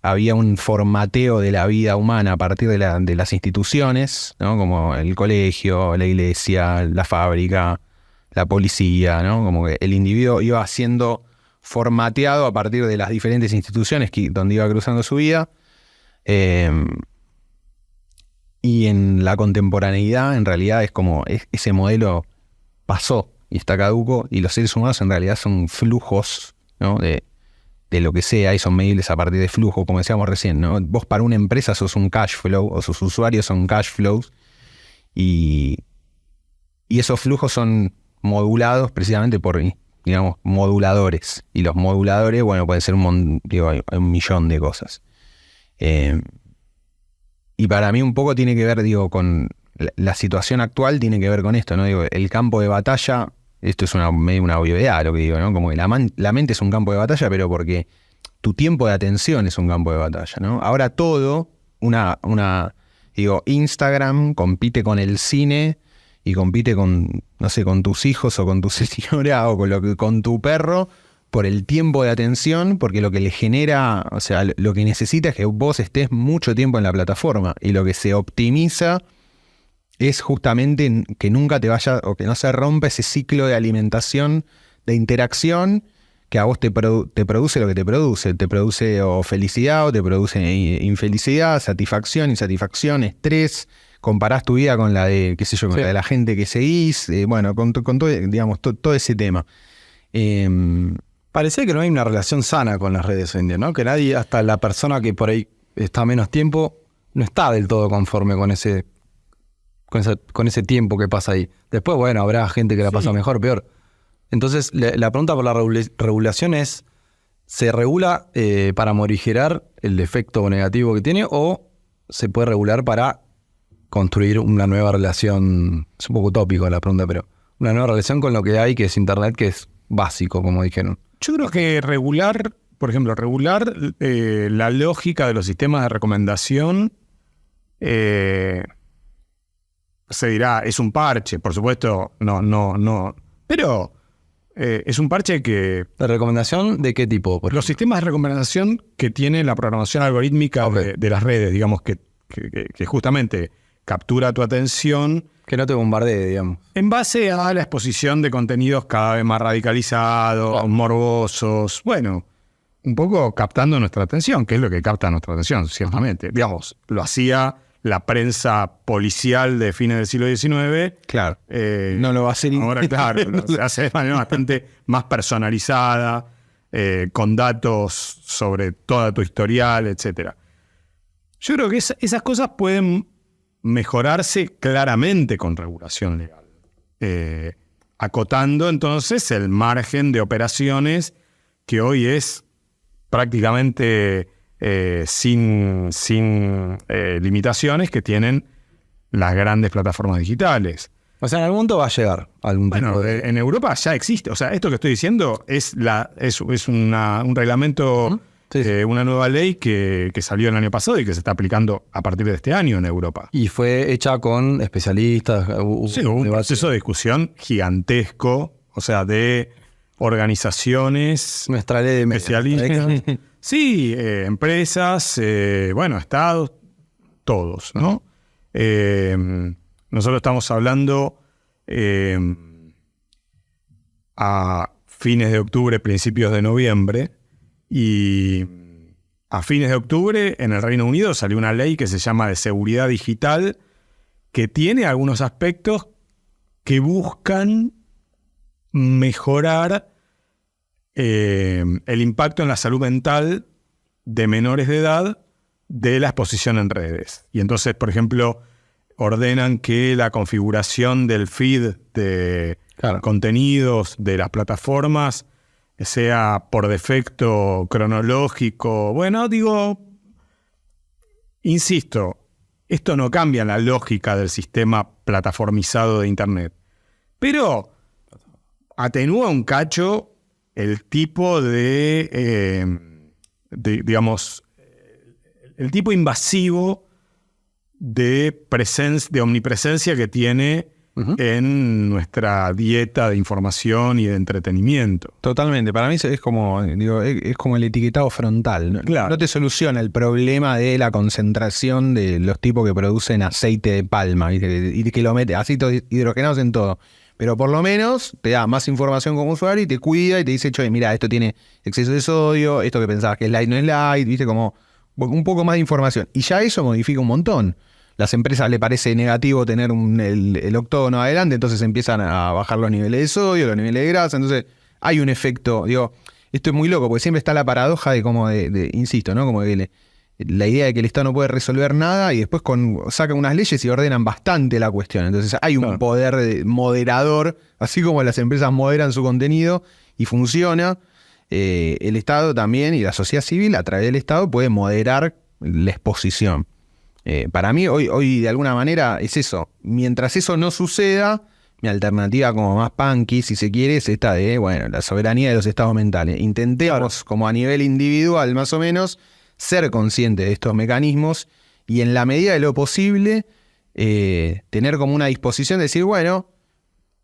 había un formateo de la vida humana a partir de las instituciones, ¿no? Como el colegio, la iglesia, la fábrica, la policía, ¿no? Como que el individuo iba siendo formateado a partir de las diferentes instituciones donde iba cruzando su vida. Y en la contemporaneidad, en realidad, es como ese modelo pasó y está caduco, y los seres humanos en realidad son flujos, ¿no? de lo que sea, y son medibles a partir de flujo, como decíamos recién, ¿no? Vos para una empresa sos un cash flow, o sus usuarios son cash flows, y esos flujos son modulados precisamente por, digamos, moduladores. Y los moduladores, pueden ser hay un millón de cosas. Y para mí un poco tiene que ver, con la situación actual, tiene que ver con esto, ¿no? El campo de batalla. Esto es medio una obviedad lo que digo, ¿no? Como que la mente es un campo de batalla, pero porque tu tiempo de atención es un campo de batalla, ¿no? Ahora todo, Instagram compite con el cine y compite con, no sé, con tus hijos o con tu señora o con tu perro por el tiempo de atención, porque lo que le genera, o sea, lo que necesita es que vos estés mucho tiempo en la plataforma, y lo que se optimiza es justamente que nunca te vaya, o que no se rompa ese ciclo de alimentación, de interacción, que a vos te produce lo que te produce o felicidad, o te produce infelicidad, satisfacción, insatisfacción, estrés. Comparás tu vida con la de, qué sé yo, con la de la gente que seguís, con todo, digamos, todo ese tema. Parecía que no hay una relación sana con las redes hoy en día, ¿no? Que nadie, hasta la persona que por ahí está menos tiempo, no está del todo conforme con ese tiempo que pasa ahí. Después, habrá gente que la pasa mejor, peor. Entonces, la pregunta por la regulación es, ¿se regula para morigerar el efecto negativo que tiene, o se puede regular para construir una nueva relación? Es un poco utópico la pregunta, pero una nueva relación con lo que hay, que es Internet, que es básico, como dijeron. Yo creo que regular la lógica de los sistemas de recomendación, se dirá, es un parche, por supuesto, no, pero es un parche que... ¿De recomendación de qué tipo? Los sistemas de recomendación que tiene la programación algorítmica de las redes, digamos, que justamente captura tu atención. Que no te bombardee, digamos. En base a la exposición de contenidos cada vez más radicalizados, morbosos, un poco captando nuestra atención, que es lo que capta nuestra atención, ciertamente. Digamos, lo hacía la prensa policial de fines del siglo XIX. Claro. No lo va a hacer. Ahora, claro, se hace de manera bastante más personalizada, con datos sobre toda tu historial, etc. Yo creo que esas cosas pueden mejorarse claramente con regulación legal, acotando entonces el margen de operaciones que hoy es prácticamente sin limitaciones que tienen las grandes plataformas digitales. O sea, en algún momento va a llegar algún Bueno, tipo de... en Europa ya existe. O sea, esto que estoy diciendo es un reglamento, Sí, sí. una nueva ley que salió el año pasado y que se está aplicando a partir de este año en Europa. Y fue hecha con especialistas. Sí, hubo un debate. proceso de discusión gigantesco, o sea, de organizaciones Nuestra ley de especialistas. Sí, empresas, bueno, estados, todos, ¿no? Nosotros estamos hablando a fines de octubre, principios de noviembre, y a fines de octubre en el Reino Unido salió una ley que se llama de seguridad digital, que tiene algunos aspectos que buscan mejorar el impacto en la salud mental de menores de edad de la exposición en redes. Y entonces, por ejemplo, ordenan que la configuración del feed de contenidos de las plataformas sea por defecto cronológico. Bueno, insisto, esto no cambia la lógica del sistema plataformizado de Internet, pero atenúa un cacho el tipo digamos, el tipo invasivo de omnipresencia que tiene en nuestra dieta de información y de entretenimiento. Totalmente. Para mí es como, es como el etiquetado frontal. ¿No? Claro. No te soluciona el problema de la concentración de los tipos que producen aceite de palma, ¿viste? Y que lo meten, ácidos hidrogenados en todo. Pero por lo menos te da más información como usuario y te cuida y te dice, che, mira, esto tiene exceso de sodio, esto que pensabas que es light no es light, ¿viste? Como un poco más de información. Y ya eso modifica un montón. Las empresas le parece negativo tener el octógono adelante, entonces empiezan a bajar los niveles de sodio, los niveles de grasa. Entonces hay un efecto, esto es muy loco, porque siempre está la paradoja de como insisto, ¿no? Como que la idea de que el Estado no puede resolver nada y después sacan unas leyes y ordenan bastante la cuestión. Entonces hay un poder moderador, así como las empresas moderan su contenido y funciona, el Estado también y la sociedad civil a través del Estado puede moderar la exposición. Para mí hoy de alguna manera es eso. Mientras eso no suceda, mi alternativa como más punky, si se quiere, es esta de, la soberanía de los estados mentales. Intentemos como a nivel individual más o menos ser consciente de estos mecanismos y en la medida de lo posible tener como una disposición de decir,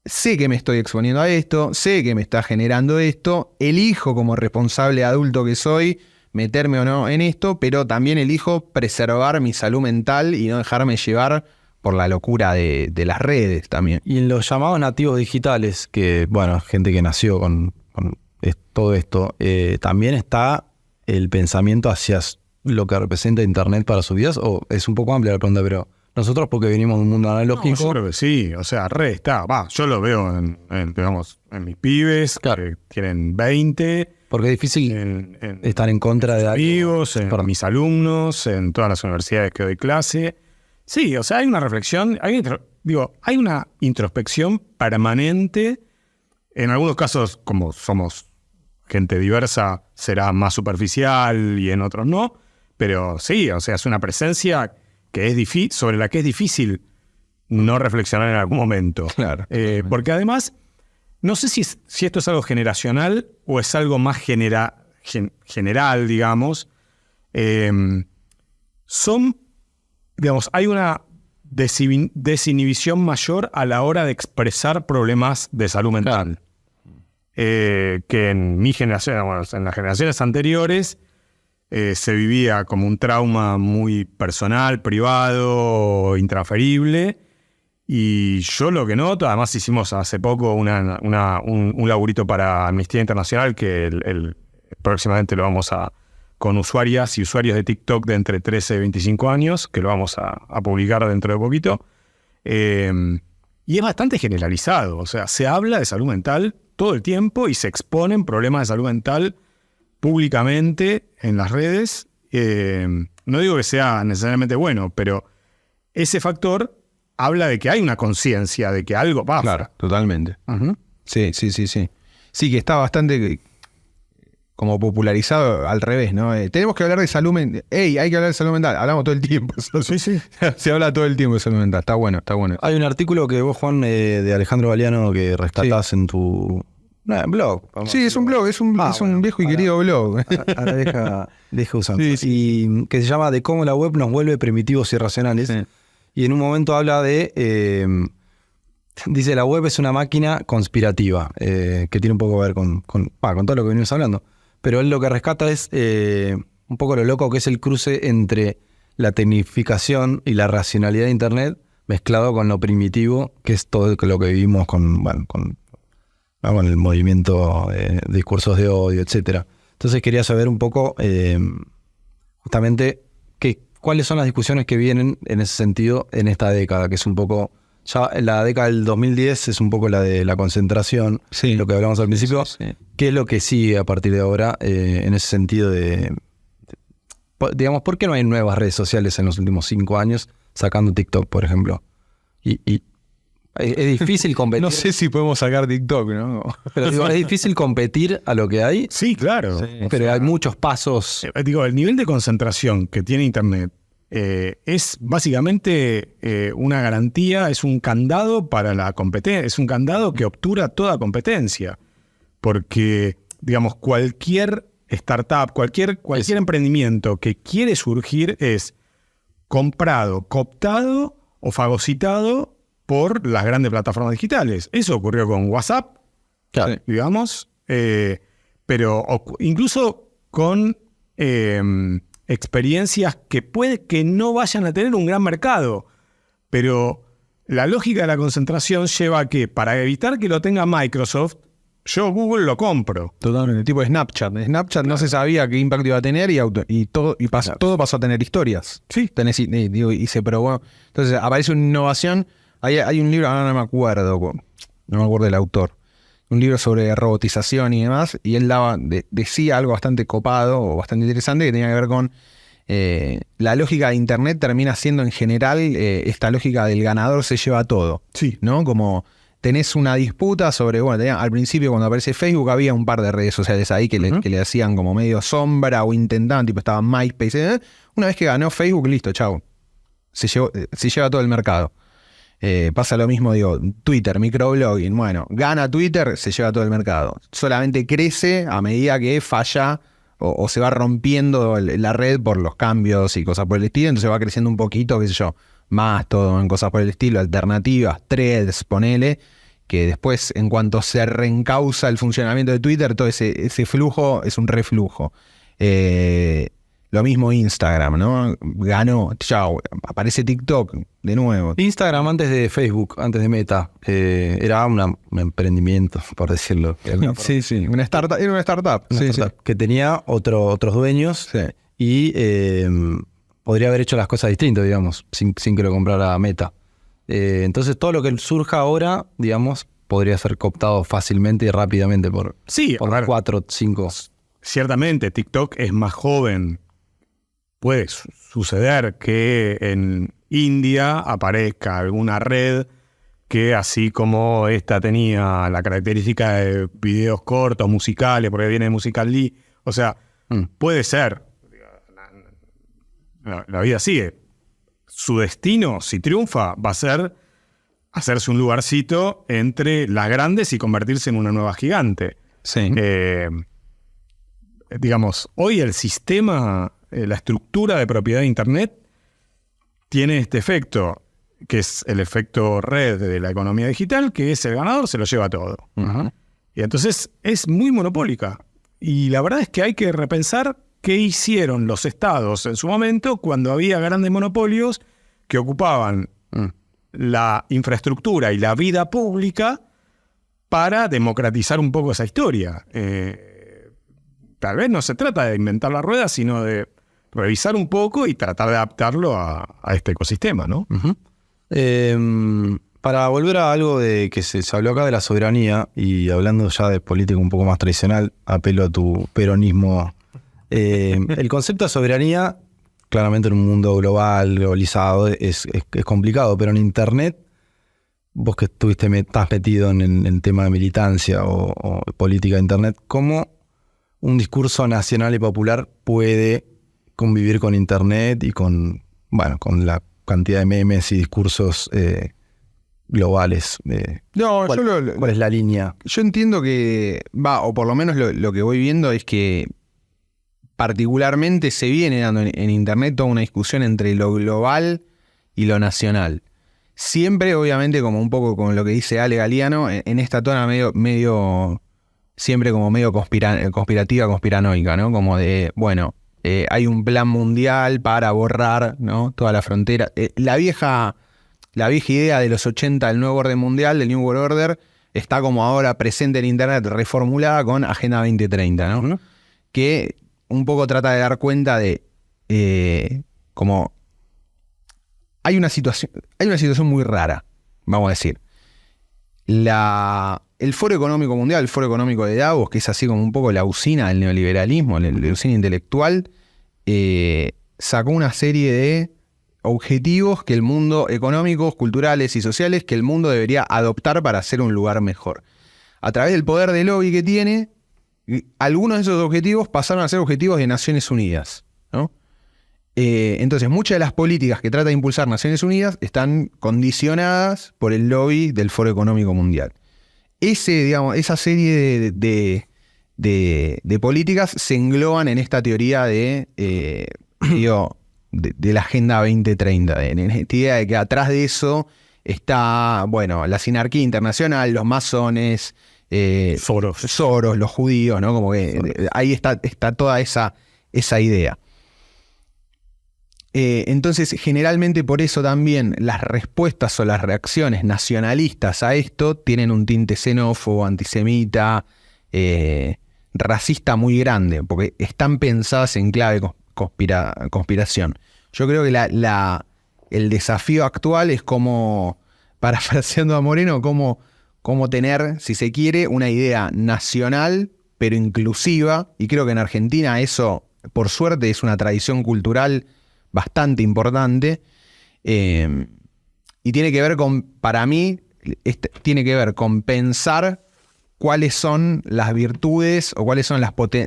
sé que me estoy exponiendo a esto, sé que me está generando esto, elijo como responsable adulto que soy meterme o no en esto, pero también elijo preservar mi salud mental y no dejarme llevar por la locura de las redes también. Y en los llamados nativos digitales, que gente que nació con todo esto, también está el pensamiento hacia lo que representa Internet para sus vidas, o es un poco amplia la pregunta, pero nosotros porque venimos de un mundo analógico... No, yo creo que sí, o sea, está. Yo lo veo en mis pibes, que tienen 20... Porque es difícil estar en contra de amigos, en mis alumnos, en todas las universidades que doy clase. Sí, o sea, hay una reflexión, hay una introspección permanente. En algunos casos, como somos gente diversa, será más superficial y en otros no. Pero sí, o sea, es una presencia que es sobre la que es difícil no reflexionar en algún momento. Claro. Porque además... No sé si esto es algo generacional o es algo más general, digamos. Hay una desinhibición mayor a la hora de expresar problemas de salud mental. Que en mi generación, en las generaciones anteriores, se vivía como un trauma muy personal, privado, intransferible. Y yo lo que noto, además hicimos hace poco un laburito para Amnistía Internacional que próximamente lo vamos con usuarias y usuarios de TikTok de entre 13 y 25 años, que lo vamos a publicar dentro de poquito. Y es bastante generalizado, o sea, se habla de salud mental todo el tiempo y se exponen problemas de salud mental públicamente en las redes. No digo que sea necesariamente bueno, pero ese factor... habla de que hay una conciencia de que algo pasa. Claro, totalmente. Sí. Sí, que está bastante como popularizado al revés, ¿no? Tenemos que hablar de salud mental. ¡Ey! Hay que hablar de salud mental. Hablamos todo el tiempo. Sí, sí. Se habla todo el tiempo de salud mental. Está bueno, está bueno. Hay un artículo que vos, Juan, de Alejandro Galeano, que rescatás en tu blog. Sí, es un blog, es un viejo y querido blog. Ahora deja usarlo. Sí, sí. Y que se llama De cómo la web nos vuelve primitivos y irracionales. Sí. Y en un momento habla de... dice, la web es una máquina conspirativa, que tiene un poco que ver con todo lo que venimos hablando. Pero él lo que rescata es un poco lo loco que es el cruce entre la tecnificación y la racionalidad de Internet mezclado con lo primitivo, que es todo lo que vivimos con el movimiento de discursos de odio, etcétera. Entonces quería saber un poco justamente cuáles son las discusiones que vienen en ese sentido en esta década, que es un poco... Ya la década del 2010 es un poco la de la concentración, Sí. lo que hablamos al principio. Sí, sí. ¿Qué es lo que sigue a partir de ahora en ese sentido digamos, ¿por qué no hay nuevas redes sociales en los últimos 5 años, sacando TikTok, por ejemplo? Y es difícil competir. No sé si podemos sacar TikTok, ¿no? Pero digo, es difícil competir a lo que hay, Sí, claro. pero hay muchos pasos. El nivel de concentración que tiene Internet es básicamente una garantía, es un candado para la competencia, es un candado que obtura toda competencia. Porque, digamos, cualquier startup, cualquier emprendimiento que quiere surgir es comprado, cooptado o fagocitado por las grandes plataformas digitales. Eso ocurrió con WhatsApp, Claro. digamos, pero incluso con experiencias que puede que no vayan a tener un gran mercado, pero la lógica de la concentración lleva a que para evitar que lo tenga Microsoft, yo Google lo compro. Totalmente. Tipo de Snapchat. Snapchat no se sabía qué impacto iba a tener todo pasó a tener historias. Sí. Y se probó. Entonces aparece una innovación. Hay un libro, ahora no me acuerdo del autor. Un libro sobre robotización y demás. Y él decía algo bastante copado o bastante interesante que tenía que ver con la lógica de Internet termina siendo en general esta lógica del ganador se lleva todo. Sí. ¿No? Como tenés una disputa sobre, al principio cuando aparece Facebook había un par de redes sociales ahí que le hacían como medio sombra o intentaban, tipo estaba MySpace. Una vez que ganó Facebook, listo, chau. Se lleva todo el mercado. Pasa lo mismo, Twitter, microblogging. Bueno, gana Twitter, se lleva todo el mercado. Solamente crece a medida que falla o se va rompiendo la red por los cambios y cosas por el estilo. Entonces va creciendo un poquito, qué sé yo, más todo en cosas por el estilo, alternativas, threads, ponele, que después en cuanto se reencausa el funcionamiento de Twitter, todo ese flujo es un reflujo. Lo mismo Instagram, ¿no? Ganó, chao, aparece TikTok de nuevo. Instagram antes de Facebook, antes de Meta, era un emprendimiento, por decirlo. Sí, una startup, era una startup. Una startup que tenía otros dueños y podría haber hecho las cosas distintas, digamos, sin que lo comprara Meta. Entonces todo lo que surja ahora, digamos, podría ser cooptado fácilmente y rápidamente por 4 o 5. Ciertamente, TikTok es más joven. Puede suceder que en India aparezca alguna red que, así como esta tenía la característica de videos cortos, musicales, porque viene de Musical.ly, o sea, puede ser. La vida sigue. Su destino, si triunfa, va a ser hacerse un lugarcito entre las grandes y convertirse en una nueva gigante. Sí. Digamos, hoy el sistema, la estructura de propiedad de Internet tiene este efecto, que es el efecto red de la economía digital, que es el ganador se lo lleva todo. Uh-huh. Y entonces es muy monopólica. Y la verdad es que hay que repensar qué hicieron los estados en su momento cuando había grandes monopolios que ocupaban la infraestructura y la vida pública para democratizar un poco esa historia. Tal vez no se trata de inventar la rueda, sino de revisar un poco y tratar de adaptarlo a este ecosistema, ¿no? Uh-huh. Para volver a algo de que se habló acá de la soberanía, y hablando ya de política un poco más tradicional, apelo a tu peronismo. El concepto de soberanía, claramente en un mundo globalizado, es complicado, pero en Internet, vos que estás metido en el tema de militancia o política de Internet, ¿cómo un discurso nacional y popular puede convivir con Internet y con la cantidad de memes y discursos globales. ¿Cuál es la línea? Yo entiendo que, o por lo menos lo que voy viendo es que particularmente se viene dando en Internet toda una discusión entre lo global y lo nacional. Siempre, obviamente, como un poco con lo que dice Ale Galiano, en esta tona medio siempre como medio conspirativa, conspiranoica, ¿no? Como de, bueno, hay un plan mundial para borrar, ¿no?, toda la frontera. La vieja idea de los 80 del nuevo orden mundial, del New World Order, está como ahora presente en Internet, reformulada con Agenda 2030, ¿no? Uh-huh. Que un poco trata de dar cuenta de como hay una situación muy rara, vamos a decir. El Foro Económico Mundial, el Foro Económico de Davos, que es así como un poco la usina del neoliberalismo, la usina intelectual, sacó una serie de objetivos que el mundo, económicos, culturales y sociales, que el mundo debería adoptar para ser un lugar mejor. A través del poder de lobby que tiene, algunos de esos objetivos pasaron a ser objetivos de Naciones Unidas, ¿no? Entonces, muchas de las políticas que trata de impulsar Naciones Unidas están condicionadas por el lobby del Foro Económico Mundial. Esa serie de políticas se engloban en esta teoría de la Agenda 2030, en esta idea de que atrás de eso está, bueno, la sinarquía internacional, los masones, Soros, los judíos, ¿no? Como que ahí está toda esa idea. Entonces, generalmente por eso también las respuestas o las reacciones nacionalistas a esto tienen un tinte xenófobo, antisemita, racista muy grande, porque están pensadas en clave conspiración. Yo creo que el desafío actual es como, parafraseando a Moreno, como tener, si se quiere, una idea nacional, pero inclusiva, y creo que en Argentina eso, por suerte, es una tradición cultural bastante importante, y tiene que ver para mí, tiene que ver con pensar cuáles son las virtudes o cuáles son las potencias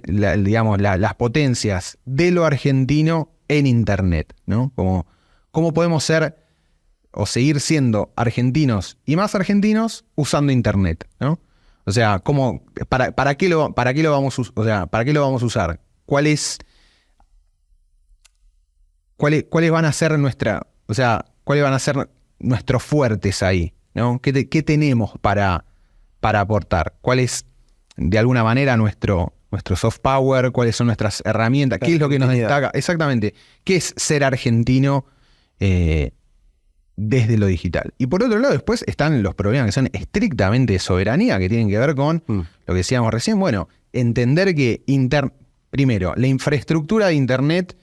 de lo argentino en Internet, ¿no? Como cómo podemos ser o seguir siendo argentinos y más argentinos usando Internet, ¿no? O sea, ¿para qué lo vamos a usar? ¿Cuáles van a ser nuestros fuertes ahí, ¿no? ¿Qué tenemos para aportar? ¿Cuál es, de alguna manera, nuestro soft power? ¿Cuáles son nuestras herramientas? ¿Qué es lo que nos destaca? Exactamente. ¿Qué es ser argentino desde lo digital? Y por otro lado, después están los problemas que son estrictamente de soberanía, que tienen que ver con lo que decíamos recién. Bueno, entender que, primero, la infraestructura de Internet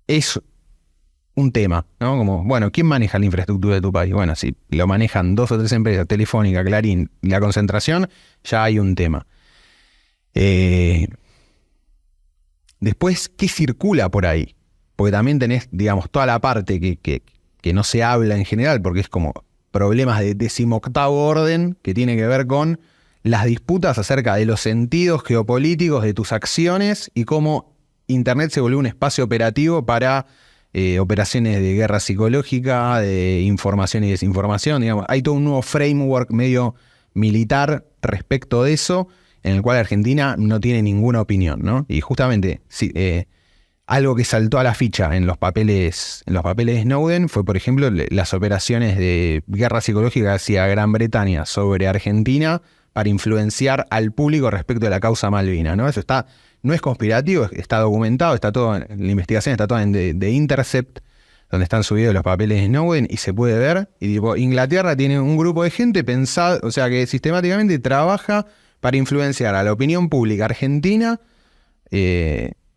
es un tema, ¿no? Como, bueno, ¿quién maneja la infraestructura de tu país? Bueno, si lo manejan 2 o 3 empresas, Telefónica, Clarín, la concentración, ya hay un tema. Después, ¿qué circula por ahí? Porque también tenés, digamos, toda la parte que no se habla en general, porque es como problemas de 18º orden, que tiene que ver con las disputas acerca de los sentidos geopolíticos de tus acciones y cómo Internet se volvió un espacio operativo para operaciones de guerra psicológica, de información y desinformación. Digamos, hay todo un nuevo framework medio militar respecto de eso, en el cual Argentina no tiene ninguna opinión, ¿no? Y justamente algo que saltó a la ficha en los papeles de Snowden fue, por ejemplo, las operaciones de guerra psicológica hacia Gran Bretaña sobre Argentina para influenciar al público respecto de la causa Malvinas, ¿no? Eso no es conspirativo, está documentado, está todo, la investigación está toda en The Intercept, donde están subidos los papeles de Snowden, y se puede ver. Y tipo, Inglaterra tiene un grupo de gente pensado, o sea, que sistemáticamente trabaja para influenciar a la opinión pública argentina,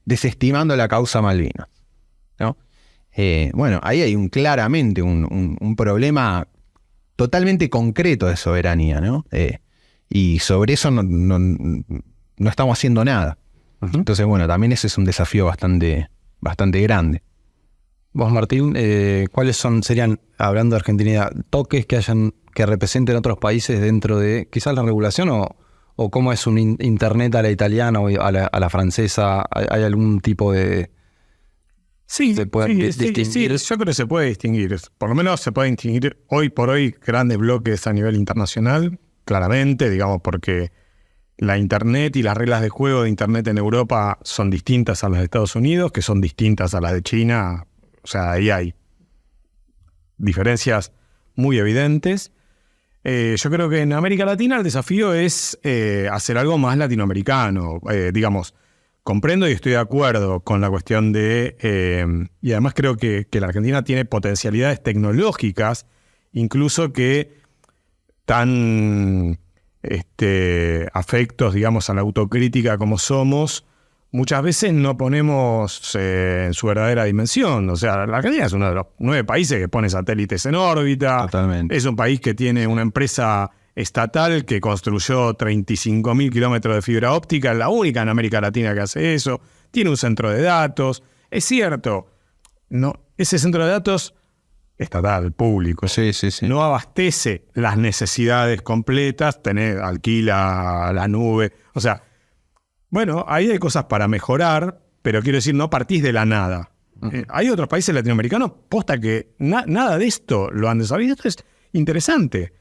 desestimando la causa Malvinas, ¿no? Bueno, ahí hay claramente un problema totalmente concreto de soberanía, ¿no? Y sobre eso no estamos haciendo nada. Uh-huh. Entonces, bueno, también ese es un desafío bastante grande. Vos, Martín, ¿cuáles serían, hablando de Argentina, toques que representen otros países dentro de quizás la regulación o ¿O cómo es un internet a la italiana o a la francesa? ¿Hay algún tipo de...? Sí, ¿Se pueden distinguir? yo creo que se puede distinguir. Por lo menos se puede distinguir hoy por hoy grandes bloques a nivel internacional, claramente, digamos, porque la Internet y las reglas de juego de Internet en Europa son distintas a las de Estados Unidos, que son distintas a las de China. O sea, ahí hay diferencias muy evidentes. Yo creo que en América Latina el desafío es hacer algo más latinoamericano, digamos. Comprendo y estoy de acuerdo con la cuestión de... y además creo que la Argentina tiene potencialidades tecnológicas, incluso que tan afectos, digamos, a la autocrítica como somos, muchas veces no ponemos en su verdadera dimensión. O sea, la Argentina es uno de los 9 países que pone satélites en órbita. Totalmente. Es un país que tiene una empresa estatal que construyó 35.000 kilómetros de fibra óptica, la única en América Latina que hace eso. Tiene un centro de datos. Es cierto, no, ese centro de datos estatal, público, Sí. no abastece las necesidades completas, alquila la nube. O sea, bueno, ahí hay cosas para mejorar, pero quiero decir, no partís de la nada. Hay otros países latinoamericanos, posta que nada de esto lo han desarrollado. Esto es interesante.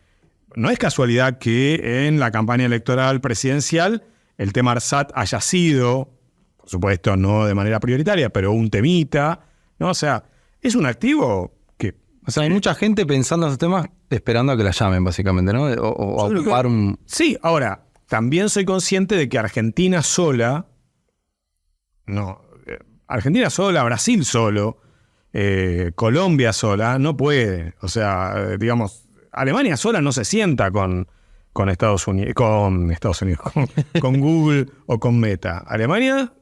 No es casualidad que en la campaña electoral presidencial el tema ARSAT haya sido, por supuesto, no de manera prioritaria, pero un temita, ¿no? O sea, es un activo que... O sea, hay mucha gente pensando en esos temas esperando a que la llamen, básicamente, ¿no? O a ocupar un... Sí, ahora, también soy consciente de que Argentina sola, Brasil solo, Colombia sola, no puede. O sea, digamos, Alemania sola no se sienta con Estados Unidos, con Google o con Meta. Alemania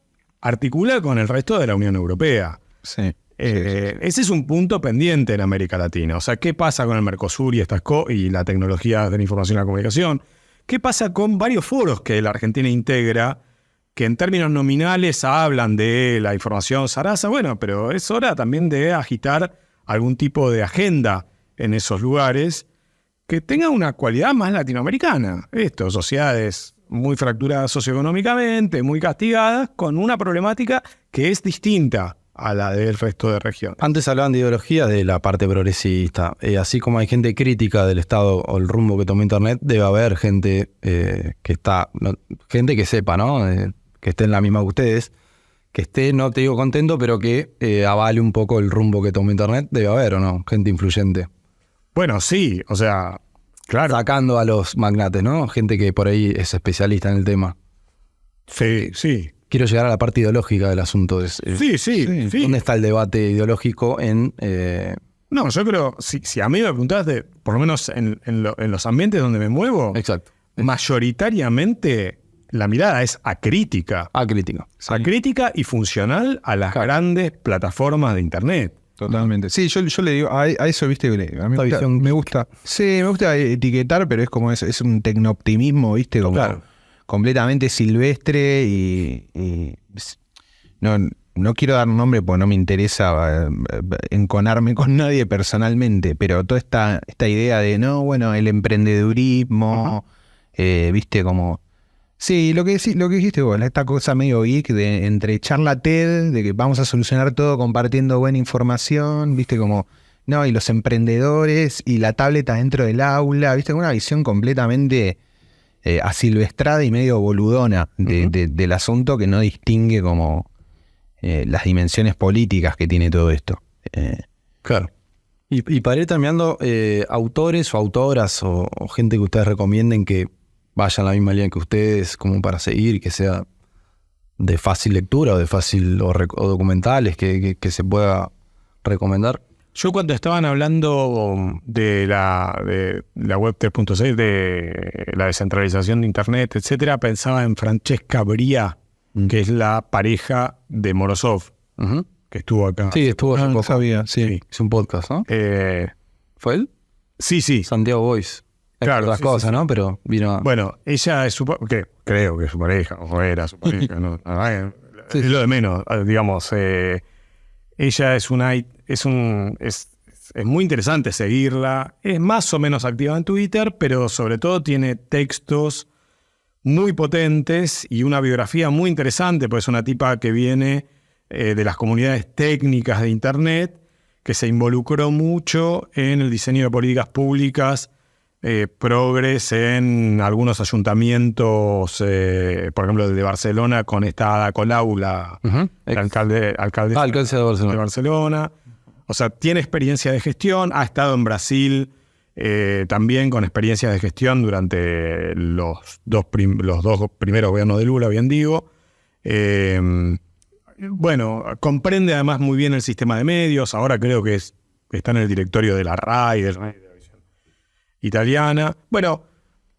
articula con el resto de la Unión Europea. Sí. Ese es un punto pendiente en América Latina. O sea, ¿qué pasa con el Mercosur y y la tecnología de la información y la comunicación? ¿Qué pasa con varios foros que la Argentina integra, que en términos nominales hablan de la información zaraza? Bueno, pero es hora también de agitar algún tipo de agenda en esos lugares que tenga una cualidad más latinoamericana. Sociedades muy fracturadas socioeconómicamente, muy castigadas, con una problemática que es distinta a la del resto de regiones. Antes hablaban de ideología de la parte progresista. Así como hay gente crítica del Estado o el rumbo que tomó Internet, debe haber gente gente que sepa, ¿no? Que esté en la misma que ustedes, que esté, no te digo contento, pero que avale un poco el rumbo que tomó Internet. Debe haber, ¿o no? Gente influyente. Bueno, sí, o sea, claro. Sacando a los magnates, ¿no? Gente que por ahí es especialista en el tema. Sí. Quiero llegar a la parte ideológica del asunto. Sí. ¿Dónde está el debate ideológico en...? No, yo creo, si a mí me preguntás, por lo menos en los ambientes donde me muevo, Exacto. mayoritariamente la mirada es acrítica. Acrítica. Sí. Acrítica y funcional a las grandes plataformas de Internet. Totalmente. Sí, yo le digo, a eso, viste, a mí me gusta etiquetar, pero es como es un tecnooptimismo, viste, como completamente silvestre y no quiero dar nombre porque no me interesa enconarme con nadie personalmente, pero toda esta idea de, el emprendedurismo, viste, como... Sí, lo que dijiste vos, esta cosa medio geek de entre charla TED, de que vamos a solucionar todo compartiendo buena información, viste, como, y los emprendedores y la tablet adentro del aula, viste, una visión completamente asilvestrada y medio boludona del asunto que no distingue como las dimensiones políticas que tiene todo esto. Claro. Y para ir terminando, autores o autoras o gente que ustedes recomienden que vayan la misma línea que ustedes, como para seguir, que sea de fácil lectura o de fácil o documentales que se pueda recomendar. Yo cuando estaban hablando de la web 3.6, de la descentralización de Internet, etcétera, pensaba en Francesca Bria, que es la pareja de Morozov, que estuvo acá. Sí, estuvo hace poco. Sabía, sí. Hizo un podcast, ¿no? ¿Fue él? Sí. Santiago Boys. Claro, otras cosas, sí. ¿no? Pero vino... Bueno, ella es creo que es su pareja, o era su pareja, ¿no? Es lo de menos, digamos. Ella es muy interesante seguirla. Es más o menos activa en Twitter, pero sobre todo tiene textos muy potentes y una biografía muy interesante, pues es una tipa que viene de las comunidades técnicas de Internet, que se involucró mucho en el diseño de políticas públicas progres en algunos ayuntamientos, por ejemplo, el de Barcelona, con esta Ada Colau, la alcaldesa de Barcelona. O sea, tiene experiencia de gestión, ha estado en Brasil también con experiencia de gestión durante los dos primeros gobiernos de Lula, bien digo. Bueno, comprende además muy bien el sistema de medios. Ahora creo que está en el directorio de la RAI, de la televisión italiana. Bueno,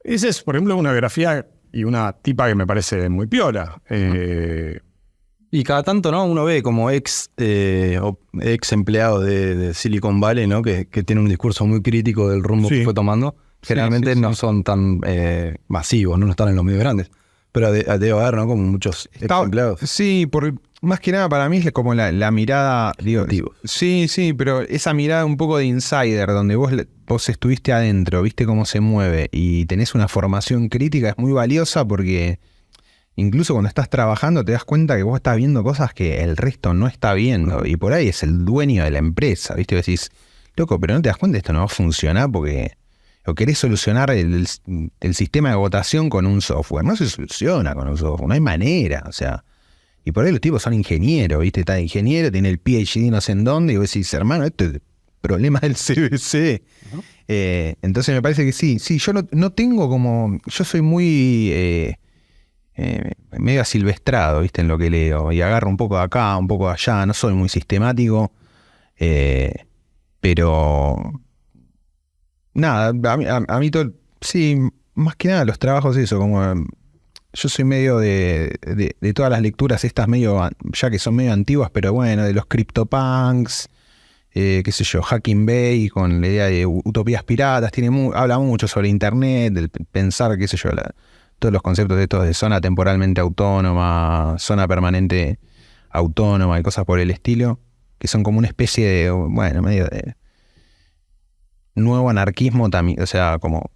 esa es, por ejemplo, una biografía y una tipa que me parece muy piola. Y cada tanto, ¿no? Uno ve como ex empleado de Silicon Valley, ¿no? Que tiene un discurso muy crítico del rumbo que fue tomando. Generalmente no son tan masivos, no están en los medios grandes. Pero debe haber, ¿no? Como muchos ex empleados. Sí, más que nada para mí es como la mirada... Digo, sí, pero esa mirada un poco de insider, donde vos estuviste adentro, viste cómo se mueve y tenés una formación crítica, es muy valiosa porque... Incluso cuando estás trabajando te das cuenta que vos estás viendo cosas que el resto no está viendo. Y por ahí es el dueño de la empresa, ¿viste? Y decís, loco, pero no te das cuenta, esto no va a funcionar porque... O querés solucionar el sistema de votación con un software. No se soluciona con un software, no hay manera, o sea... Y por ahí los tipos son ingenieros, ¿viste? Está ingeniero, tiene el PhD no sé en dónde, y vos decís, hermano, esto es problema del CBC. Uh-huh. Entonces me parece que sí, yo no tengo como... Yo soy muy... medio asilvestrado, ¿viste? En lo que leo, y agarro un poco de acá, un poco de allá, no soy muy sistemático, pero nada, a mí todo, sí, más que nada los trabajos eso, como yo soy medio de todas las lecturas estas medio, ya que son medio antiguas, pero bueno, de los CryptoPunks, qué sé yo, Hacking Bay, con la idea de utopías piratas, habla mucho sobre internet, del pensar, qué sé yo, todos los conceptos de estos de zona temporalmente autónoma, zona permanente autónoma y cosas por el estilo, que son como una especie de, bueno, medio de nuevo anarquismo, o sea, como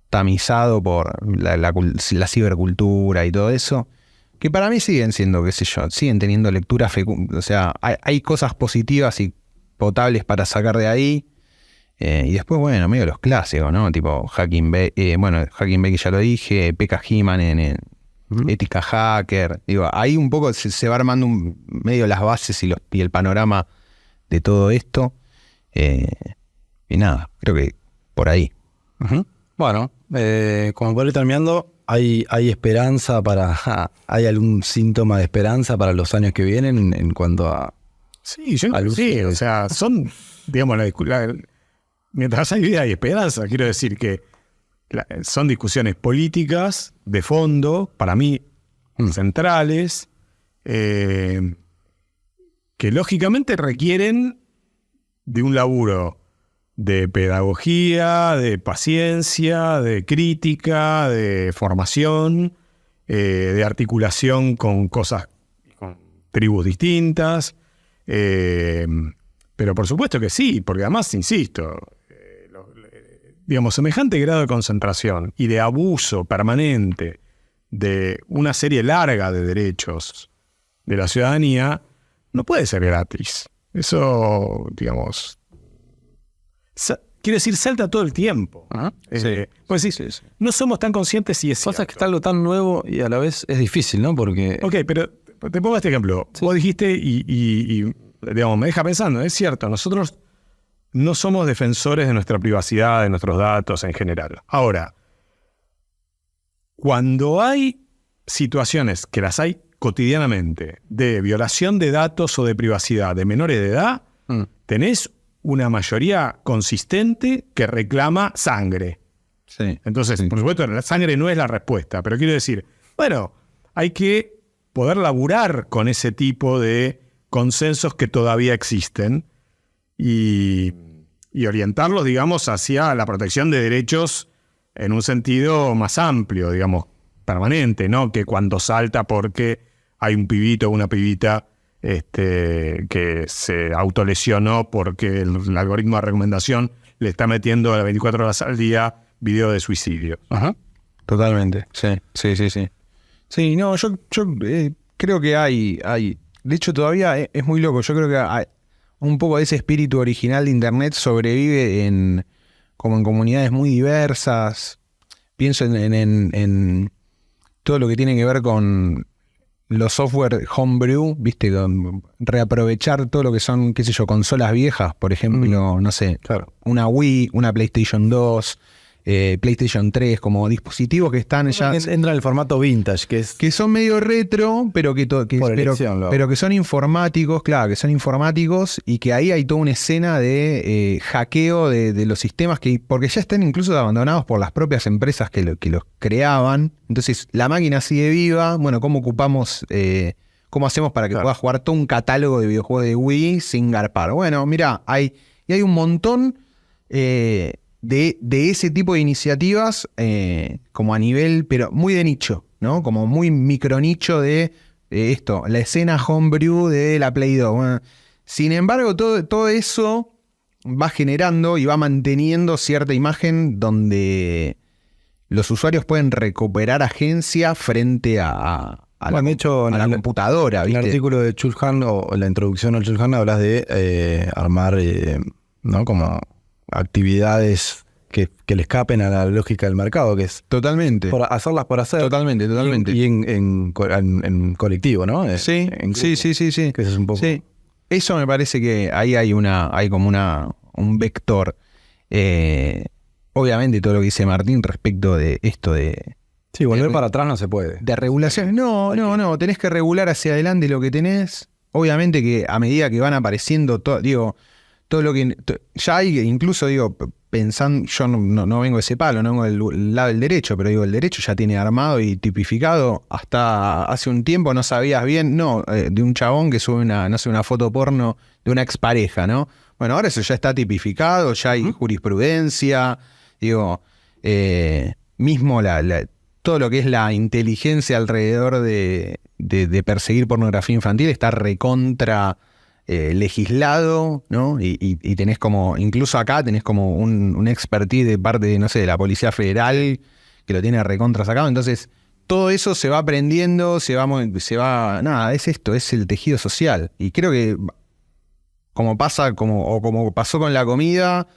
tamizado por la cibercultura y todo eso, que para mí siguen siendo, qué sé yo, siguen teniendo lectura fecunda, o sea, hay cosas positivas y potables para sacar de ahí. Y después, bueno, medio los clásicos, ¿no? Tipo Hacking Bay, Hacking Bay que ya lo dije, Pekka Heeman en Ética Hacker. Digo, ahí un poco se va armando medio las bases y el panorama de todo esto. Y nada, creo que por ahí. Uh-huh. Bueno, como por ir terminando, ¿hay esperanza hay algún síntoma de esperanza para los años que vienen en cuanto a... Sí, sí, o sea, son, digamos, mientras hay vida y esperanza, quiero decir que son discusiones políticas de fondo, para mí, centrales, que lógicamente requieren de un laburo de pedagogía, de paciencia, de crítica, de formación, de articulación con tribus distintas. Pero por supuesto que sí, porque además, insisto, digamos, semejante grado de concentración y de abuso permanente de una serie larga de derechos de la ciudadanía no puede ser gratis. Eso, digamos, quiere decir, salta todo el tiempo. Pues sí, no somos tan conscientes y es cierto. Pasa que está algo tan nuevo y a la vez es difícil, ¿no? Porque... Ok, pero te pongo este ejemplo. Sí. Vos dijiste y digamos, me deja pensando, es cierto, nosotros no somos defensores de nuestra privacidad, de nuestros datos en general. Ahora, cuando hay situaciones, que las hay cotidianamente, de violación de datos o de privacidad de menores de edad, tenés una mayoría consistente que reclama sangre. Sí. Entonces, por supuesto, la sangre no es la respuesta, pero quiero decir, bueno, hay que poder laburar con ese tipo de consensos que todavía existen y orientarlos, digamos, hacia la protección de derechos en un sentido más amplio, digamos, permanente, ¿no? Que cuando salta porque hay un pibito o una pibita que se autolesionó porque el algoritmo de recomendación le está metiendo a las 24 horas al día video de suicidio. Ajá. Totalmente, sí. Sí, no, yo creo que hay. De hecho, todavía es muy loco. Yo creo que hay un poco de ese espíritu original de Internet sobrevive como en comunidades muy diversas. Pienso en todo lo que tiene que ver con los software homebrew, ¿viste? Con reaprovechar todo lo que son, qué sé yo, consolas viejas, por ejemplo, no sé, Claro. una Wii, una PlayStation 2, PlayStation 3, como dispositivos que están ya... Entra en el formato vintage, que es... Que son medio retro, pero Por elección, pero que son informáticos, claro, que son informáticos y que ahí hay toda una escena de hackeo de los sistemas porque ya están incluso abandonados por las propias empresas que los creaban. Entonces, la máquina sigue viva. Bueno, ¿cómo ocupamos, cómo hacemos para que puedas jugar todo un catálogo de videojuegos de Wii sin garpar? Bueno, mirá, hay un montón de ese tipo de iniciativas como a nivel, pero muy de nicho, ¿no? Como muy micronicho de esto, la escena homebrew de la Play 2. Bueno, sin embargo, todo eso va generando y va manteniendo cierta imagen donde los usuarios pueden recuperar agencia frente a la computadora, ¿viste? En el artículo de Chulhan o la introducción al Chulhan hablas de armar, ¿no? Como actividades que le escapen a la lógica del mercado, que es Totalmente. hacerlas por hacer. Totalmente. Y en colectivo, ¿no? Sí. Que eso es un poco... Sí. Eso me parece que ahí hay como un vector. Obviamente todo lo que dice Martín respecto de esto de... Sí, volver para atrás no se puede. De regulación. No. Tenés que regular hacia adelante lo que tenés. Obviamente que a medida que van apareciendo, todo lo que... Ya hay, incluso pensando, yo no vengo de ese palo, no vengo del lado del derecho, pero el derecho ya tiene armado y tipificado. Hasta hace un tiempo no sabías bien, de un chabón que sube una foto porno de una expareja, ¿no? Bueno, ahora eso ya está tipificado, ya hay jurisprudencia, mismo todo lo que es la inteligencia alrededor de perseguir pornografía infantil está recontra legislado, ¿no? Y tenés como, incluso acá tenés como un expertise de parte de, no sé, de la Policía Federal que lo tiene recontra sacado. Entonces, todo eso se va aprendiendo, nada, es esto, es el tejido social. Y creo que como pasó con la comida,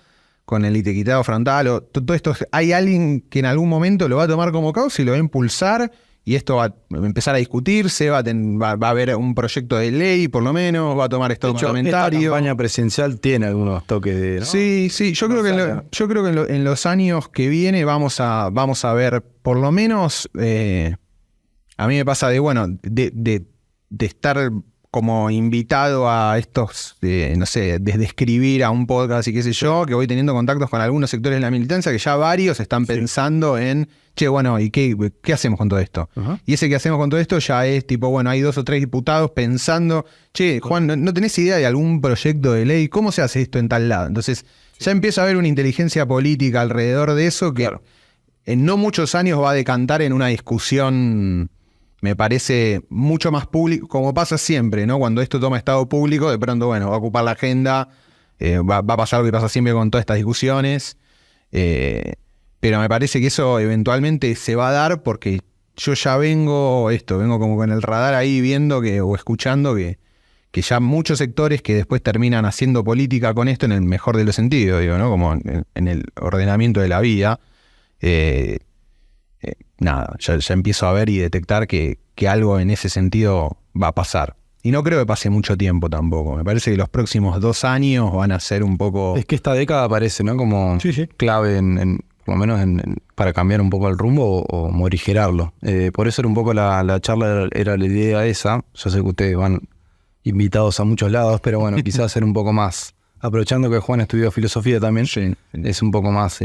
con el etiquetado frontal, todo esto, hay alguien que en algún momento lo va a tomar como causa y lo va a impulsar. Y esto va a empezar a discutirse, va a haber un proyecto de ley, por lo menos, va a tomar estado parlamentario. Esta campaña presidencial tiene algunos toques de... ¿no? Sí, yo creo que en los años que viene vamos a ver, por lo menos, a mí me pasa de estar como invitado a estos, no sé, desde escribir a un podcast y qué sé yo, que voy teniendo contactos con algunos sectores de la militancia que ya varios están pensando en, che, bueno, ¿y qué hacemos con todo esto? Uh-huh. Y ese que hacemos con todo esto ya es tipo, bueno, hay 2 o 3 diputados pensando, che, Juan, ¿no tenés idea de algún proyecto de ley? ¿Cómo se hace esto en tal lado? Entonces, ya empieza a haber una inteligencia política alrededor de eso que en no muchos años va a decantar en una discusión... Me parece mucho más público, como pasa siempre, ¿no? Cuando esto toma estado público, de pronto, va a ocupar la agenda, va a pasar lo que pasa siempre con todas estas discusiones, pero me parece que eso eventualmente se va a dar porque yo ya vengo como con el radar ahí viendo o escuchando que ya muchos sectores que después terminan haciendo política con esto en el mejor de los sentidos, ¿no? Como en el ordenamiento de la vida, nada, ya empiezo a ver y detectar que algo en ese sentido va a pasar. Y no creo que pase mucho tiempo tampoco. Me parece que los próximos 2 años van a ser un poco... Es que esta década parece, ¿no? Como clave por lo menos para cambiar un poco el rumbo o morigerarlo. Por eso era un poco la charla, era la idea esa. Yo sé que ustedes van invitados a muchos lados, pero bueno, quizás ser un poco más... Aprovechando que Juan estudió filosofía también, es un poco más...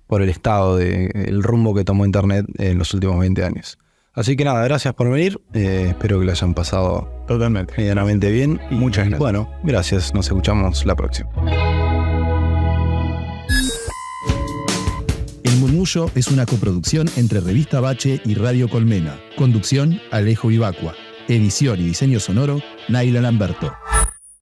por el estado del rumbo que tomó Internet en los últimos 20 años. Así que nada, gracias por venir. Espero que lo hayan pasado totalmente medianamente bien. Y muchas gracias. Bueno, gracias. Nos escuchamos la próxima. El Murmullo es una coproducción entre Revista Bache y Radio Colmena. Conducción, Alejo Ibacua. Edición y diseño sonoro, Naila Lamberto.